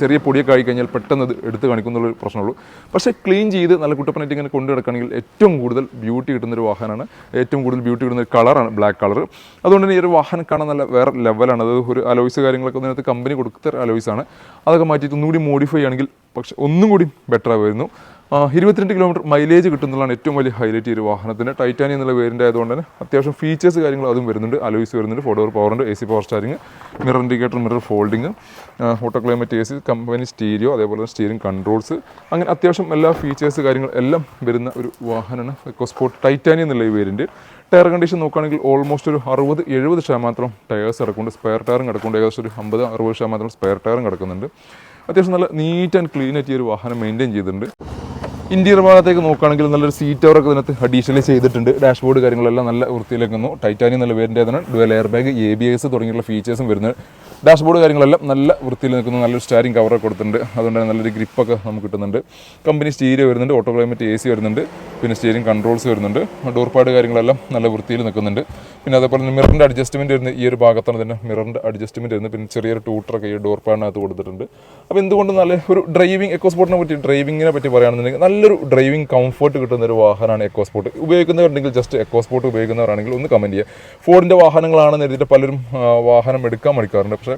ചെറിയ പൊടിയൊക്കെ ആയി കഴിഞ്ഞാൽ പെട്ടെന്ന് അത് എടുത്ത് കാണിക്കുന്നുള്ളൊരു പ്രശ്നമുള്ളൂ. പക്ഷേ ക്ലീൻ ചെയ്ത് നല്ല കുട്ടപ്പനായിട്ട് ഇങ്ങനെ കൊണ്ട് നടക്കുകയാണെങ്കിൽ ഏറ്റവും കൂടുതൽ ബ്യൂട്ടി കിട്ടുന്നൊരു വാഹനമാണ്. ഏറ്റവും കൂടുതൽ ബ്യൂട്ടി കിട്ടുന്ന ഒരു കളറാണ് ബ്ലാക്ക് കളർ. അതുകൊണ്ട് തന്നെ ഈ ഒരു വാഹനം കാണാൻ നല്ല വേറെ ലെവലാണ്. അത് ഒരു അലോയ്സ് കാര്യങ്ങളൊക്കെ അതിനകത്ത് കമ്പനി കൊടുത്ത അലോയ്സാണ്. അതൊക്കെ മാറ്റിയിട്ട് ഒന്നുകൂടി മോഡിഫൈ ആണെങ്കിൽ പക്ഷേ ഒന്നും കൂടി ബെറ്റർ ആവുമായിരുന്നു. 22 കിലോമീറ്റർ മൈലേജ് കിട്ടുന്നതാണ് ഏറ്റവും വലിയ ഹൈലൈറ്റ് ഈ ഒരു വാഹനത്തിന്. ടൈറ്റാനിയം എന്നുള്ള വേരിയൻ്റ് ആയതുകൊണ്ട് തന്നെ അത്യാവശ്യം ഫീച്ചേഴ്സ് കാര്യങ്ങൾ അതും വരുന്നുണ്ട്. അലോയ്സ് വരുന്നുണ്ട്, 4 ഡോർ പവറുണ്ട്, AC power steering, mirror indicator, mirror folding, auto climate AC, company stereo, അതേപോലെ തന്നെ സ്റ്റിയറിംഗ് കൺട്രോൾസ്, അങ്ങനെ അത്യാവശ്യം എല്ലാ ഫീച്ചേഴ്സ് കാര്യങ്ങൾ എല്ലാം വരുന്ന ഒരു വാഹനമാണ് എക്കോസ്പോർട്ട് ടൈറ്റാനിയം എന്നുള്ള ഈ വേരിയൻറ്റ്. ടയർ കണ്ടീഷൻ നോക്കുകയാണെങ്കിൽ ഓൾമോസ്റ്റ് ഒരു 60-70% ടയേഴ്സ് കിടക്കുന്നുണ്ട്. സ്പെയർ ടയറും കിടക്കുന്നുണ്ട്. ഏകദേശം ഒരു 50-60% സ്പെയർ ടയറും കിടക്കുന്നുണ്ട്. അത്യാവശ്യം നല്ല നീറ്റ് ആൻഡ് ക്ലീൻ ആയിട്ട് ഈ ഒരു വാഹനം മെയിൻറ്റെയിൻ ചെയ്തിട്ടുണ്ട്. ഇന്റീരിയർ ഭാഗത്തേക്ക് നോക്കുകയാണെങ്കിൽ നല്ലൊരു സീറ്റ് കവറൊക്കെ ഇതിനകത്ത് അഡീഷണലി ചെയ്തിട്ടുണ്ട്. ഡാഷ്ബോർഡ് കാര്യങ്ങളെല്ലാം നല്ല വൃത്തിയിലേക്കുന്നു. ടൈറ്റാനിയം നല്ല വേരിയൻ്റ് ആയതാണ്. ഡുവൽ എയർ ബാഗ്, ABS തുടങ്ങിയുള്ള ഫീച്ചേഴ്സും വരുന്നത്. ഡാഷ്ബോർഡ് കാര്യങ്ങളെല്ലാം നല്ല വൃത്തിയിൽ നിൽക്കുന്നു. നല്ലൊരു സ്റ്റാരിംഗ് കവറൊക്കെ കൊടുത്തിട്ടുണ്ട്. അതുകൊണ്ട് തന്നെ നല്ലൊരു ഗ്രിപ്പൊക്കെ നമുക്ക് കിട്ടുന്നുണ്ട്. കമ്പനി സ്റ്റീരിയോ വരുന്നുണ്ട്, ഓട്ടോ ക്ലൈമറ്റ് AC വരുന്നുണ്ട്, പിന്നെ സ്റ്റിയറിംഗ് കൺട്രോൾസ് വരുന്നുണ്ട്. ഡോർ പാഡ് കാര്യങ്ങളെല്ലാം നല്ല വൃത്തിയിൽ നിൽക്കുന്നുണ്ട്. പിന്നെ അതേപോലെ തന്നെ മിററിൻ്റെ അഡ്ജസ്റ്റ്മെൻറ്റ് വരുന്ന ഈ ഒരു ഭാഗത്താണ് തന്നെ മിററിൻ്റെ അഡ്ജസ്റ്റ്മെൻറ്റ് വരുന്നത്. പിന്നെ ചെറിയൊരു ടൂട്ടറൊക്കെ ഈ ഡോർ പാഡിനകത്ത് കൊടുത്തിട്ടുണ്ട്. അപ്പോൾ എന്തുകൊണ്ട് നല്ല ഒരു ഡ്രൈവിംഗ് എക്കോസ്പോർട്ടിനെ പറ്റി ഡ്രൈവിങ്ങിനെ പറ്റി പറയുകയാണെന്നുണ്ടെങ്കിൽ നല്ലൊരു ഡ്രൈവിംഗ് കംഫർട്ട് കിട്ടുന്ന ഒരു വാഹനമാണ് എക്കോസ്പോർട്ട്. ഉപയോഗിക്കുന്നവരുണ്ടെങ്കിൽ ജസ്റ്റ് എക്കോസ്പോർട്ട് ഉപയോഗിക്കുന്നവരാണെങ്കിൽ ഒന്ന് കമൻറ്റ് ചെയ്യുക. ഫോർഡിൻ്റെ വാഹനങ്ങളാണെന്ന് എഴുതിയിട്ട് പലരും വാഹനം എടുക്കാൻ മടിക്കാറുണ്ട്. പക്ഷേ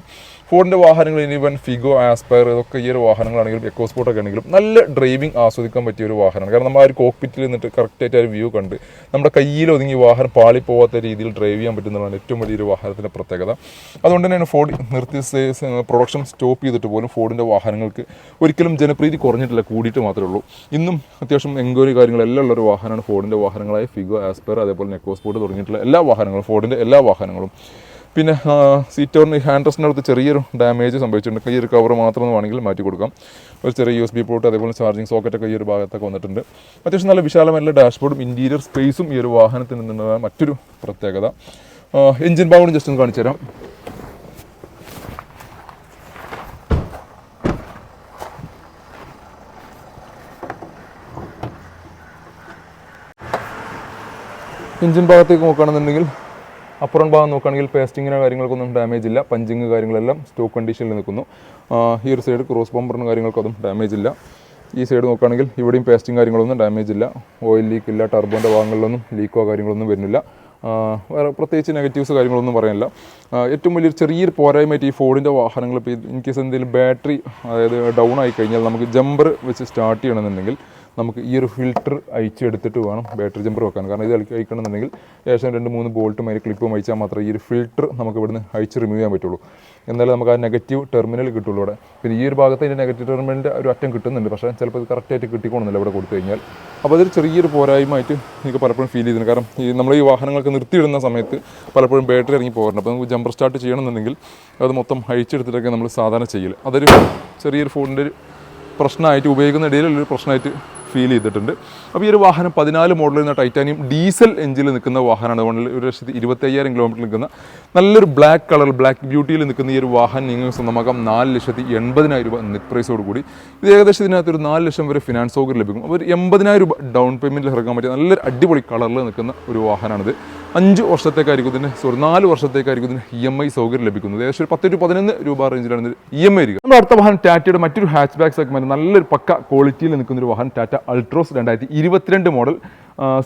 ഫോർഡിൻ്റെ വാഹനങ്ങൾ ഇനിവൻ ഫിഗോ, ആസ്പയർ ഇതൊക്കെ ഈ ഒരു വാഹനങ്ങളാണെങ്കിലും എക്കോസ്പോർട്ടൊക്കെ ആണെങ്കിലും നല്ല ഡ്രൈവിംഗ് ആസ്വദിക്കാൻ പറ്റിയ ഒരു വാഹനമാണ്. കാരണം നമ്മൾ ആ ഒരു കോക്പിറ്റിൽ നിന്നിട്ട് കറക്റ്റായിട്ട് ആ ഒരു വ്യൂ കണ്ട് നമ്മുടെ കയ്യിൽ ഒതുങ്ങി വാഹനം പാളിപ്പോവാത്ത രീതിയിൽ ഡ്രൈവ് ചെയ്യാൻ പറ്റുന്നതാണ് ഏറ്റവും വലിയൊരു വാഹനത്തിൻ്റെ പ്രത്യേകത. അതുകൊണ്ട് തന്നെയാണ് ഫോർഡ് നിർത്തി പ്രൊഡക്ഷൻ സ്റ്റോപ്പ് ചെയ്തിട്ട് പോലും ഫോർഡിൻ്റെ വാഹനങ്ങൾക്ക് ഒരിക്കലും ജനപ്രീതി കുറഞ്ഞിട്ടില്ല, കൂടിയിട്ട് മാത്രമേ ഉള്ളൂ. ഇന്നും അത്യാവശ്യം എൻക്വയറി കാര്യങ്ങളെല്ലാം ഉള്ളൊരു വാഹനമാണ് ഫോർഡിൻ്റെ വാഹനങ്ങളായ ഫിഗോ, ആസ്പയർ, അതേപോലെ എക്കോസ്പോർട്ട് തുടങ്ങിയിട്ടുള്ള എല്ലാ വാഹനങ്ങളും, ഫോർഡിൻ്റെ എല്ലാ വാഹനങ്ങളും. പിന്നെ സീറ്റോറിന് ഹാൻഡ് റെസ്റ്റിനടുത്ത് ചെറിയൊരു ഡാമേജ് സംഭവിച്ചിട്ടുണ്ട്. ഈ ഒരു കവർ മാത്രം വേണമെങ്കിൽ മാറ്റി കൊടുക്കാം. ഒരു ചെറിയ USB പോർട്ട്, അതേപോലെ ചാർജിങ് സോക്കറ്റൊക്കെ ഈ ഒരു ഭാഗത്തൊക്കെ വന്നിട്ടുണ്ട്. അത്യാവശ്യം നല്ല വിശാലമായ ഡാഷ്ബോർഡും ഇൻറ്റീരിയർ സ്പേസും ഈ ഒരു വാഹനത്തിൽ നിന്നുള്ളതാണ് മറ്റൊരു പ്രത്യേകത. എഞ്ചിൻ ഭാഗം ജസ്റ്റ് ഒന്ന് കാണിച്ചു തരാം. എഞ്ചിൻ ഭാഗത്തേക്ക് നോക്കുകയാണെന്നുണ്ടെങ്കിൽ അപ്പുറം ഭാഗം നോക്കുകയാണെങ്കിൽ പേസ്റ്റിങ്ങിനോ കാര്യങ്ങൾക്കൊന്നും ഡാമേജ് ഇല്ല. പഞ്ചിങ് കാര്യങ്ങളെല്ലാം സ്റ്റോക്ക് കണ്ടീഷനിൽ നിൽക്കുന്നു. ഈ ഒരു സൈഡ് ക്രോസ് ബമ്പറിനും കാര്യങ്ങൾക്കൊന്നും ഡാമേജ് ഇല്ല. ഈ സൈഡ് നോക്കുകയാണെങ്കിൽ ഇവിടെയും പേസ്റ്റിങ് കാര്യങ്ങളൊന്നും ഡാമേജ് ഇല്ല. ഓയിൽ ലീക്ക് ഇല്ല. ടർബോൻ്റെ ഭാഗങ്ങളിലൊന്നും ലീക്കോ കാര്യങ്ങളൊന്നും വരുന്നില്ല. വേറെ പ്രത്യേകിച്ച് നെഗറ്റീവ്സ് കാര്യങ്ങളൊന്നും പറയാനില്ല. ഏറ്റവും വലിയൊരു ചെറിയൊരു പോരായ്മയായിട്ട് ഈ ഫോർഡിൻ്റെ വാഹനങ്ങൾ ഇപ്പോൾ ഇൻ കേസ് എന്തെങ്കിലും ബാറ്ററി അതായത് ഡൗൺ ആയി കഴിഞ്ഞാൽ നമുക്ക് ജമ്പർ വെച്ച് സ്റ്റാർട്ട് ചെയ്യണമെന്നുണ്ടെങ്കിൽ നമുക്ക് ഈ ഒരു ഫിൽറ്റർ അയച്ചെടുത്തിട്ട് വേണം ബാറ്ററി ജമ്പർ വെക്കാൻ. കാരണം ഇത് അയക്കണമെന്നുണ്ടെങ്കിൽ ഏകദേശം 2-3 ബോൾട്ടും അതിൽ ക്ലിപ്പും അയച്ചാൽ മാത്രമേ ഈ ഒരു ഫിൽറ്റർ നമുക്ക് ഇവിടുന്ന് അയച്ച് റിമൂവ് ചെയ്യാൻ പറ്റുള്ളൂ. എന്നാലും നമുക്ക് ആ നെഗറ്റീവ് ടെർമിനൽ കിട്ടുള്ളൂ ഇവിടെ. പിന്നെ ഈ ഒരു ഭാഗത്ത് അതിൻ്റെ നെഗറ്റീവ് ടെർമിനലിൻ്റെ ഒരു അറ്റം കിട്ടുന്നുണ്ട്, പക്ഷേ ചിലപ്പോൾ ഇത് കറക്റ്റായിട്ട് കിട്ടിക്കോണമെന്നില്ല ഇവിടെ കൊടുത്തു കഴിഞ്ഞാൽ. അപ്പോൾ അതൊരു ചെറിയൊരു പോരായ്മയായിട്ട് എനിക്ക് പലപ്പോഴും ഫീൽ ചെയ്തിട്ടുണ്ട്. കാരണം നമ്മൾ ഈ വാഹനങ്ങൾക്ക് നിർത്തിയിടുന്ന സമയത്ത് പലപ്പോഴും ബാറ്ററി ഇറങ്ങി പോകാറുണ്ട്. അപ്പോൾ നമുക്ക് ജമ്പർ സ്റ്റാർട്ട് ചെയ്യണമെന്നുണ്ടെങ്കിൽ അത് മൊത്തം അഴിച്ചെടുത്തിട്ടൊക്കെ നമ്മൾ സാധാരണ ചെയ്യില്ല. അതൊരു ചെറിയൊരു ഫോണിൻ്റെ ഒരു പ്രശ്നമായിട്ട് ഉപയോഗിക്കുന്ന ഇടയിലുള്ളൊരു പ്രശ്നമായിട്ട് ഫീൽ ചെയ്തിട്ടുണ്ട്. അപ്പോൾ ഈ ഒരു വാഹനം 14 മോഡലിൽ നിന്ന് ടൈറ്റാനിയം ഡീസൽ എഞ്ചിനിൽ നിൽക്കുന്ന വാഹനമാണ്. 1,25,000 കിലോമീറ്റർ നിൽക്കുന്ന നല്ലൊരു ബ്ലാക്ക് കളർ ബ്ലാക്ക് ബ്യൂട്ടിയിൽ നിൽക്കുന്ന ഈ ഒരു വാഹനം നിങ്ങൾക്ക് സ്വന്തമാക്കാം 4,80,000 രൂപ നെറ്റ് പ്രൈസോട് കൂടി. ഇത് ഏകദേശം ഇതിനകത്ത് ഒരു 4 ലക്ഷം വരെ ഫിനാൻസ് സൗകര്യം ലഭിക്കും. അപ്പോൾ ഒരു 80,000 രൂപ ഡൗൺ പേയ്മെൻറ്റിൽ ഇറക്കാൻ പറ്റിയ നല്ലൊരു അടിപൊളി കളറിൽ നിൽക്കുന്ന ഒരു വാഹനമാണിത്. 5 വർഷത്തേക്കായിരിക്കും ഇതിന് 4 വർഷത്തേക്കായിരിക്കും ഇതിന് EMI സൗകര്യം ലഭിക്കുന്നത്. ഏകദേശം ഒരു 10-11 രൂപ റേഞ്ചിലാണ് ഇതിന് EMI ഇരിക്കുക. നമ്മുടെ അടുത്ത വാഹനം ടാറ്റയുടെ മറ്റൊരു ഹാച്ച് ബാക്ക് സെഗ്മെൻറ്റ് നല്ലൊരു പക്ക ക്വാളിറ്റിയിൽ നിൽക്കുന്ന ഒരു വാഹനം ടാറ്റ അൾട്രോസ് 2022 മോഡൽ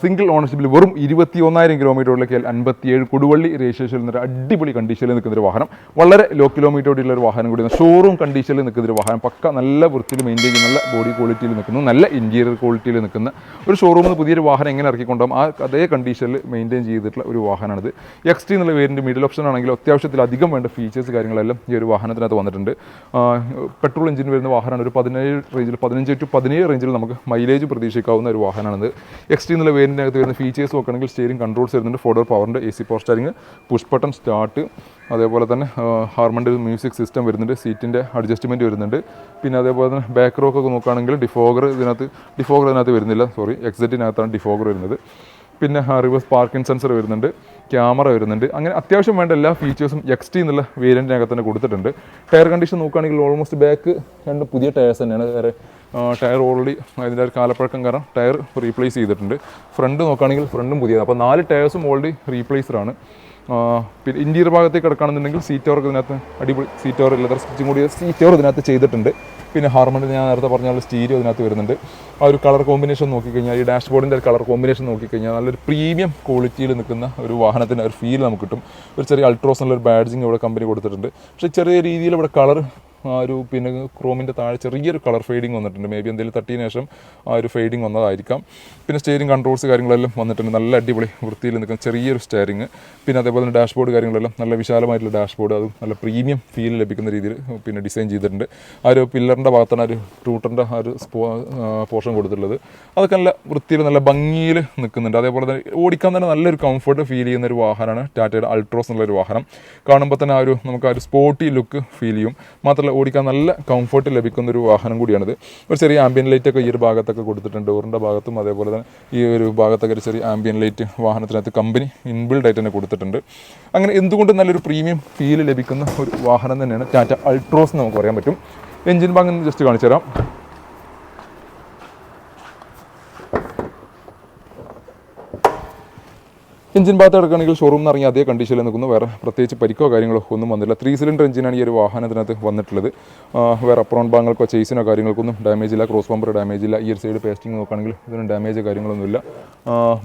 സിംഗിൾ ഓണർഷിപ്പിൽ വെറും 21,000 കിലോമീറ്ററിലേക്ക് 57 കൊടുവള്ളി രജിസ്ട്രേഷനിൽ നിന്നൊരു അടിപൊളി കണ്ടീഷനിൽ നിൽക്കുന്ന ഒരു വാഹനം. വളരെ ലോ കിലോമീറ്ററോടെയുള്ള ഒരു വാഹനം കൂടി, ഷോറൂം കണ്ടീഷനിൽ നിൽക്കുന്ന ഒരു വാഹനം. പക്ക നല്ല വൃത്തിയിൽ മെയിൻറ്റെയിൻ ചെയ്യുന്ന നല്ല ബോഡി ക്വാളിറ്റിയിൽ നിൽക്കുന്നു, നല്ല ഇൻറ്റീരിയർ ക്വാളിറ്റിയിൽ നിൽക്കുന്ന ഒരു ഷോറൂമിൽ നിന്ന് പുതിയൊരു വാഹനം എങ്ങനെ ഇറക്കിക്കൊണ്ടാകും ആ അതേ കണ്ടീഷനിൽ മെയിൻറ്റെയിൻ ചെയ്തിട്ടുള്ള ഒരു വാഹനമാണിത്. XT എന്നുള്ള വേരിയൻ്റ് മിഡിൽ ഓപ്ഷൻ ആണെങ്കിൽ അത്യാവശ്യത്തിൽ അധികം വേണ്ട ഫീച്ചേഴ്സ് കാര്യങ്ങളെല്ലാം ഈ ഒരു വാഹനത്തിനകത്ത് വന്നിട്ടുണ്ട്. പെട്രോൾ എഞ്ചിൻ വരുന്ന വാഹനമാണ്. ഒരു 17 റേഞ്ചിൽ 15-17 റേഞ്ചിൽ നമുക്ക് മൈലേജ് പ്രതീക്ഷിക്കാവുന്ന ഒരു വാഹനമാണിത്. XT എന്നുള്ള വേരിയൻ്റിനകത്ത് വരുന്ന ഫീച്ചേഴ്സ് നോക്കുകയാണെങ്കിൽ സ്റ്റിയറിംഗ് കൺട്രോൾസ് വരുന്നുണ്ട്, 4 ഡോർ പവറിൻ്റെ AC power steering, push button start, അതേപോലെ തന്നെ ഹാർമൻ്റെ മ്യൂസിക് സിസ്റ്റം വരുന്നുണ്ട്, സീറ്റിൻ്റെ അഡ്ജസ്റ്റ്മെൻറ്റ് വരുന്നുണ്ട്. പിന്നെ അതേപോലെ തന്നെ ബാക്ക് റോക്ക് ഒക്കെ നോക്കുകയാണെങ്കിൽ ഡിഫോഗർ ഇതിനകത്ത് വരുന്നില്ല, എക്സിറ്റിനകത്താണ് ഡിഫോഗർ വരുന്നത്. പിന്നെ റിവേഴ്സ് പാർക്കിംഗ് സെൻസർ വരുന്നുണ്ട്, ക്യാമറ വരുന്നുണ്ട്. അങ്ങനെ അത്യാവശ്യം വേണ്ട എല്ലാ ഫീച്ചേഴ്സും XT എന്നുള്ള വേരിയൻറ്റിനകത്ത് തന്നെ കൊടുത്തിട്ടുണ്ട്. ടയർ കണ്ടീഷൻ നോക്കുകയാണെങ്കിൽ ഓൾമോസ്റ്റ് ബാക്ക് 2 പുതിയ ടയർസ് തന്നെയാണ്. വേറെ ടയർ ഓൾറെഡി അതിൻ്റെ ഒരു കാലപ്പഴക്കം കാരണം ടയർ റീപ്ലേസ് ചെയ്തിട്ടുണ്ട്. ഫ്രണ്ട് നോക്കുകയാണെങ്കിൽ ഫ്രണ്ടും പുതിയത്. അപ്പോൾ 4 ടയർസും ഓൾറെഡി റീപ്ലേസ്ഡാണ്. പിന്നെ ഇൻറ്റീരിയർ ഭാഗത്തേക്ക് കിടക്കുകയാണെന്നുണ്ടെങ്കിൽ സീറ്റ് കവർക്ക് ഇതിനകത്ത് അടിപൊളി സീറ്റ് കവർ ലെതർ സ്റ്റിച്ചും കൂടി സീറ്റ് കവർ ഇതിനകത്ത് ചെയ്തിട്ടുണ്ട്. പിന്നെ ഹാർമണിൽ ഞാൻ നേരത്തെ പറഞ്ഞ സ്റ്റീരിയോ ഇതിനകത്ത് വരുന്നുണ്ട്. ആ ഒരു കളർ കോമ്പിനേഷൻ നോക്കിക്കഴിഞ്ഞാൽ, ഈ ഡാഷ്ബോർഡിൻ്റെ കളർ കോമ്പിനേഷൻ നോക്കിക്കഴിഞ്ഞാൽ നല്ലൊരു പ്രീമിയം ക്വാളിറ്റിയിൽ നിൽക്കുന്ന ഒരു വാഹനത്തിൻ്റെ ഒരു ഫീൽ നമുക്ക് കിട്ടും. ഒരു ചെറിയ അൾട്രോസ് എന്നുള്ളൊരു ബാഡ്ജിങ് ഇവിടെ കമ്പനി കൊടുത്തിട്ടുണ്ട്. പക്ഷേ ചെറിയ രീതിയിൽ ഇവിടെ കളർ ഒരു പിന്നെ ക്രോമിൻ്റെ താഴെ ചെറിയൊരു കളർ ഫെയ്ഡിങ് വന്നിട്ടുണ്ട്. മേ ബി എന്തെങ്കിലും തട്ടിയതിന് ശേഷം ആ ഒരു ഫെയ്ഡിങ് വന്നതായിരിക്കാം. പിന്നെ സ്റ്റിയറിംഗ് കൺട്രോൾസ് കാര്യങ്ങളെല്ലാം വന്നിട്ടുണ്ട്. നല്ല അടിപൊളി വൃത്തിയിൽ നിൽക്കുന്ന ചെറിയൊരു സ്റ്റിയറിംഗ്. പിന്നെ അതേപോലെ തന്നെ ഡാഷ്ബോർഡ് കാര്യങ്ങളെല്ലാം നല്ല വിശാലമായിട്ടുള്ള ഡാഷ്ബോർഡ്, അതും നല്ല പ്രീമിയം ഫീൽ ലഭിക്കുന്ന രീതിയിൽ പിന്നെ ഡിസൈൻ ചെയ്തിട്ടുണ്ട്. ആ ഒരു പില്ലറിൻ്റെ ഭാഗത്താണ് ആ ഒരു ട്രൂട്ടറിൻ്റെ ആ ഒരു പോർഷൻ കൊടുത്തിട്ടുള്ളത്. അതൊക്കെ നല്ല വൃത്തിയിൽ നല്ല ഭംഗിയിൽ നിൽക്കുന്നുണ്ട്. അതേപോലെ തന്നെ ഓടിക്കാൻ തന്നെ നല്ലൊരു കംഫർട്ട് ഫീൽ ചെയ്യുന്ന ഒരു വാഹനമാണ് ടാറ്റയുടെ അൾട്രോസ് എന്നുള്ളൊരു വാഹനം. കാണുമ്പോൾ തന്നെ നമുക്ക് ആ ഒരു സ്പോർട്ടി ലുക്ക് ഫീൽ ചെയ്യും. മാത്രമല്ല ഓടിക്കാൻ നല്ല കംഫർട്ട് ലഭിക്കുന്ന ഒരു വാഹനം കൂടിയാണിത്. ഒരു ചെറിയ ആംബിയൻ ലൈറ്റൊക്കെ ഈ ഒരു ഭാഗത്തൊക്കെ കൊടുത്തിട്ടുണ്ട്. ഡോറിൻ്റെ ഭാഗത്തും അതേപോലെ തന്നെ ഈ ഒരു ഭാഗത്തൊക്കെ ഒരു ചെറിയ ആംബിയൻ ലൈറ്റ് വാഹനത്തിനകത്ത് കമ്പനി ഇൻബിൽഡ് ആയിട്ട് തന്നെ കൊടുത്തിട്ടുണ്ട്. അങ്ങനെ എന്തുകൊണ്ടും നല്ലൊരു പ്രീമിയം ഫീൽ ലഭിക്കുന്ന ഒരു വാഹനം തന്നെയാണ് ടാറ്റ അൾട്രോസ് എന്ന് നമുക്ക് പറയാൻ പറ്റും. എഞ്ചിൻ ഭാഗം ജസ്റ്റ് കാണിച്ചു തരാം. എഞ്ചിൻ ഭാഗത്ത് കിടക്കുകയാണെങ്കിൽ ഷോറൂം എന്ന് ഇറങ്ങി അതേ കണ്ടീഷനിൽ നിൽക്കുന്നു. വേറെ പ്രത്യേകിച്ച് പരിക്കോ കാര്യങ്ങളോ ഒന്നും വന്നില്ല. 3 സിലിണ്ടർ എഞ്ചിനാണ് ഈ ഒരു വാഹനത്തിനകത്ത് വന്നിട്ടുള്ളത്. വേറെ അപ്രോൺ ഭാഗങ്ങൾക്കോ ചേസിനോ കാര്യങ്ങൾക്കൊന്നും ഡാമേജ് ഇല്ല. ക്രോസ് ബമ്പർ ഡാമേജ് ഇല്ല. ഈ ഒരു സൈഡ് പേസ്റ്റിംഗ് നോക്കുകയാണെങ്കിൽ ഇതിനും ഡാമേജ് കാര്യങ്ങളൊന്നുമില്ല.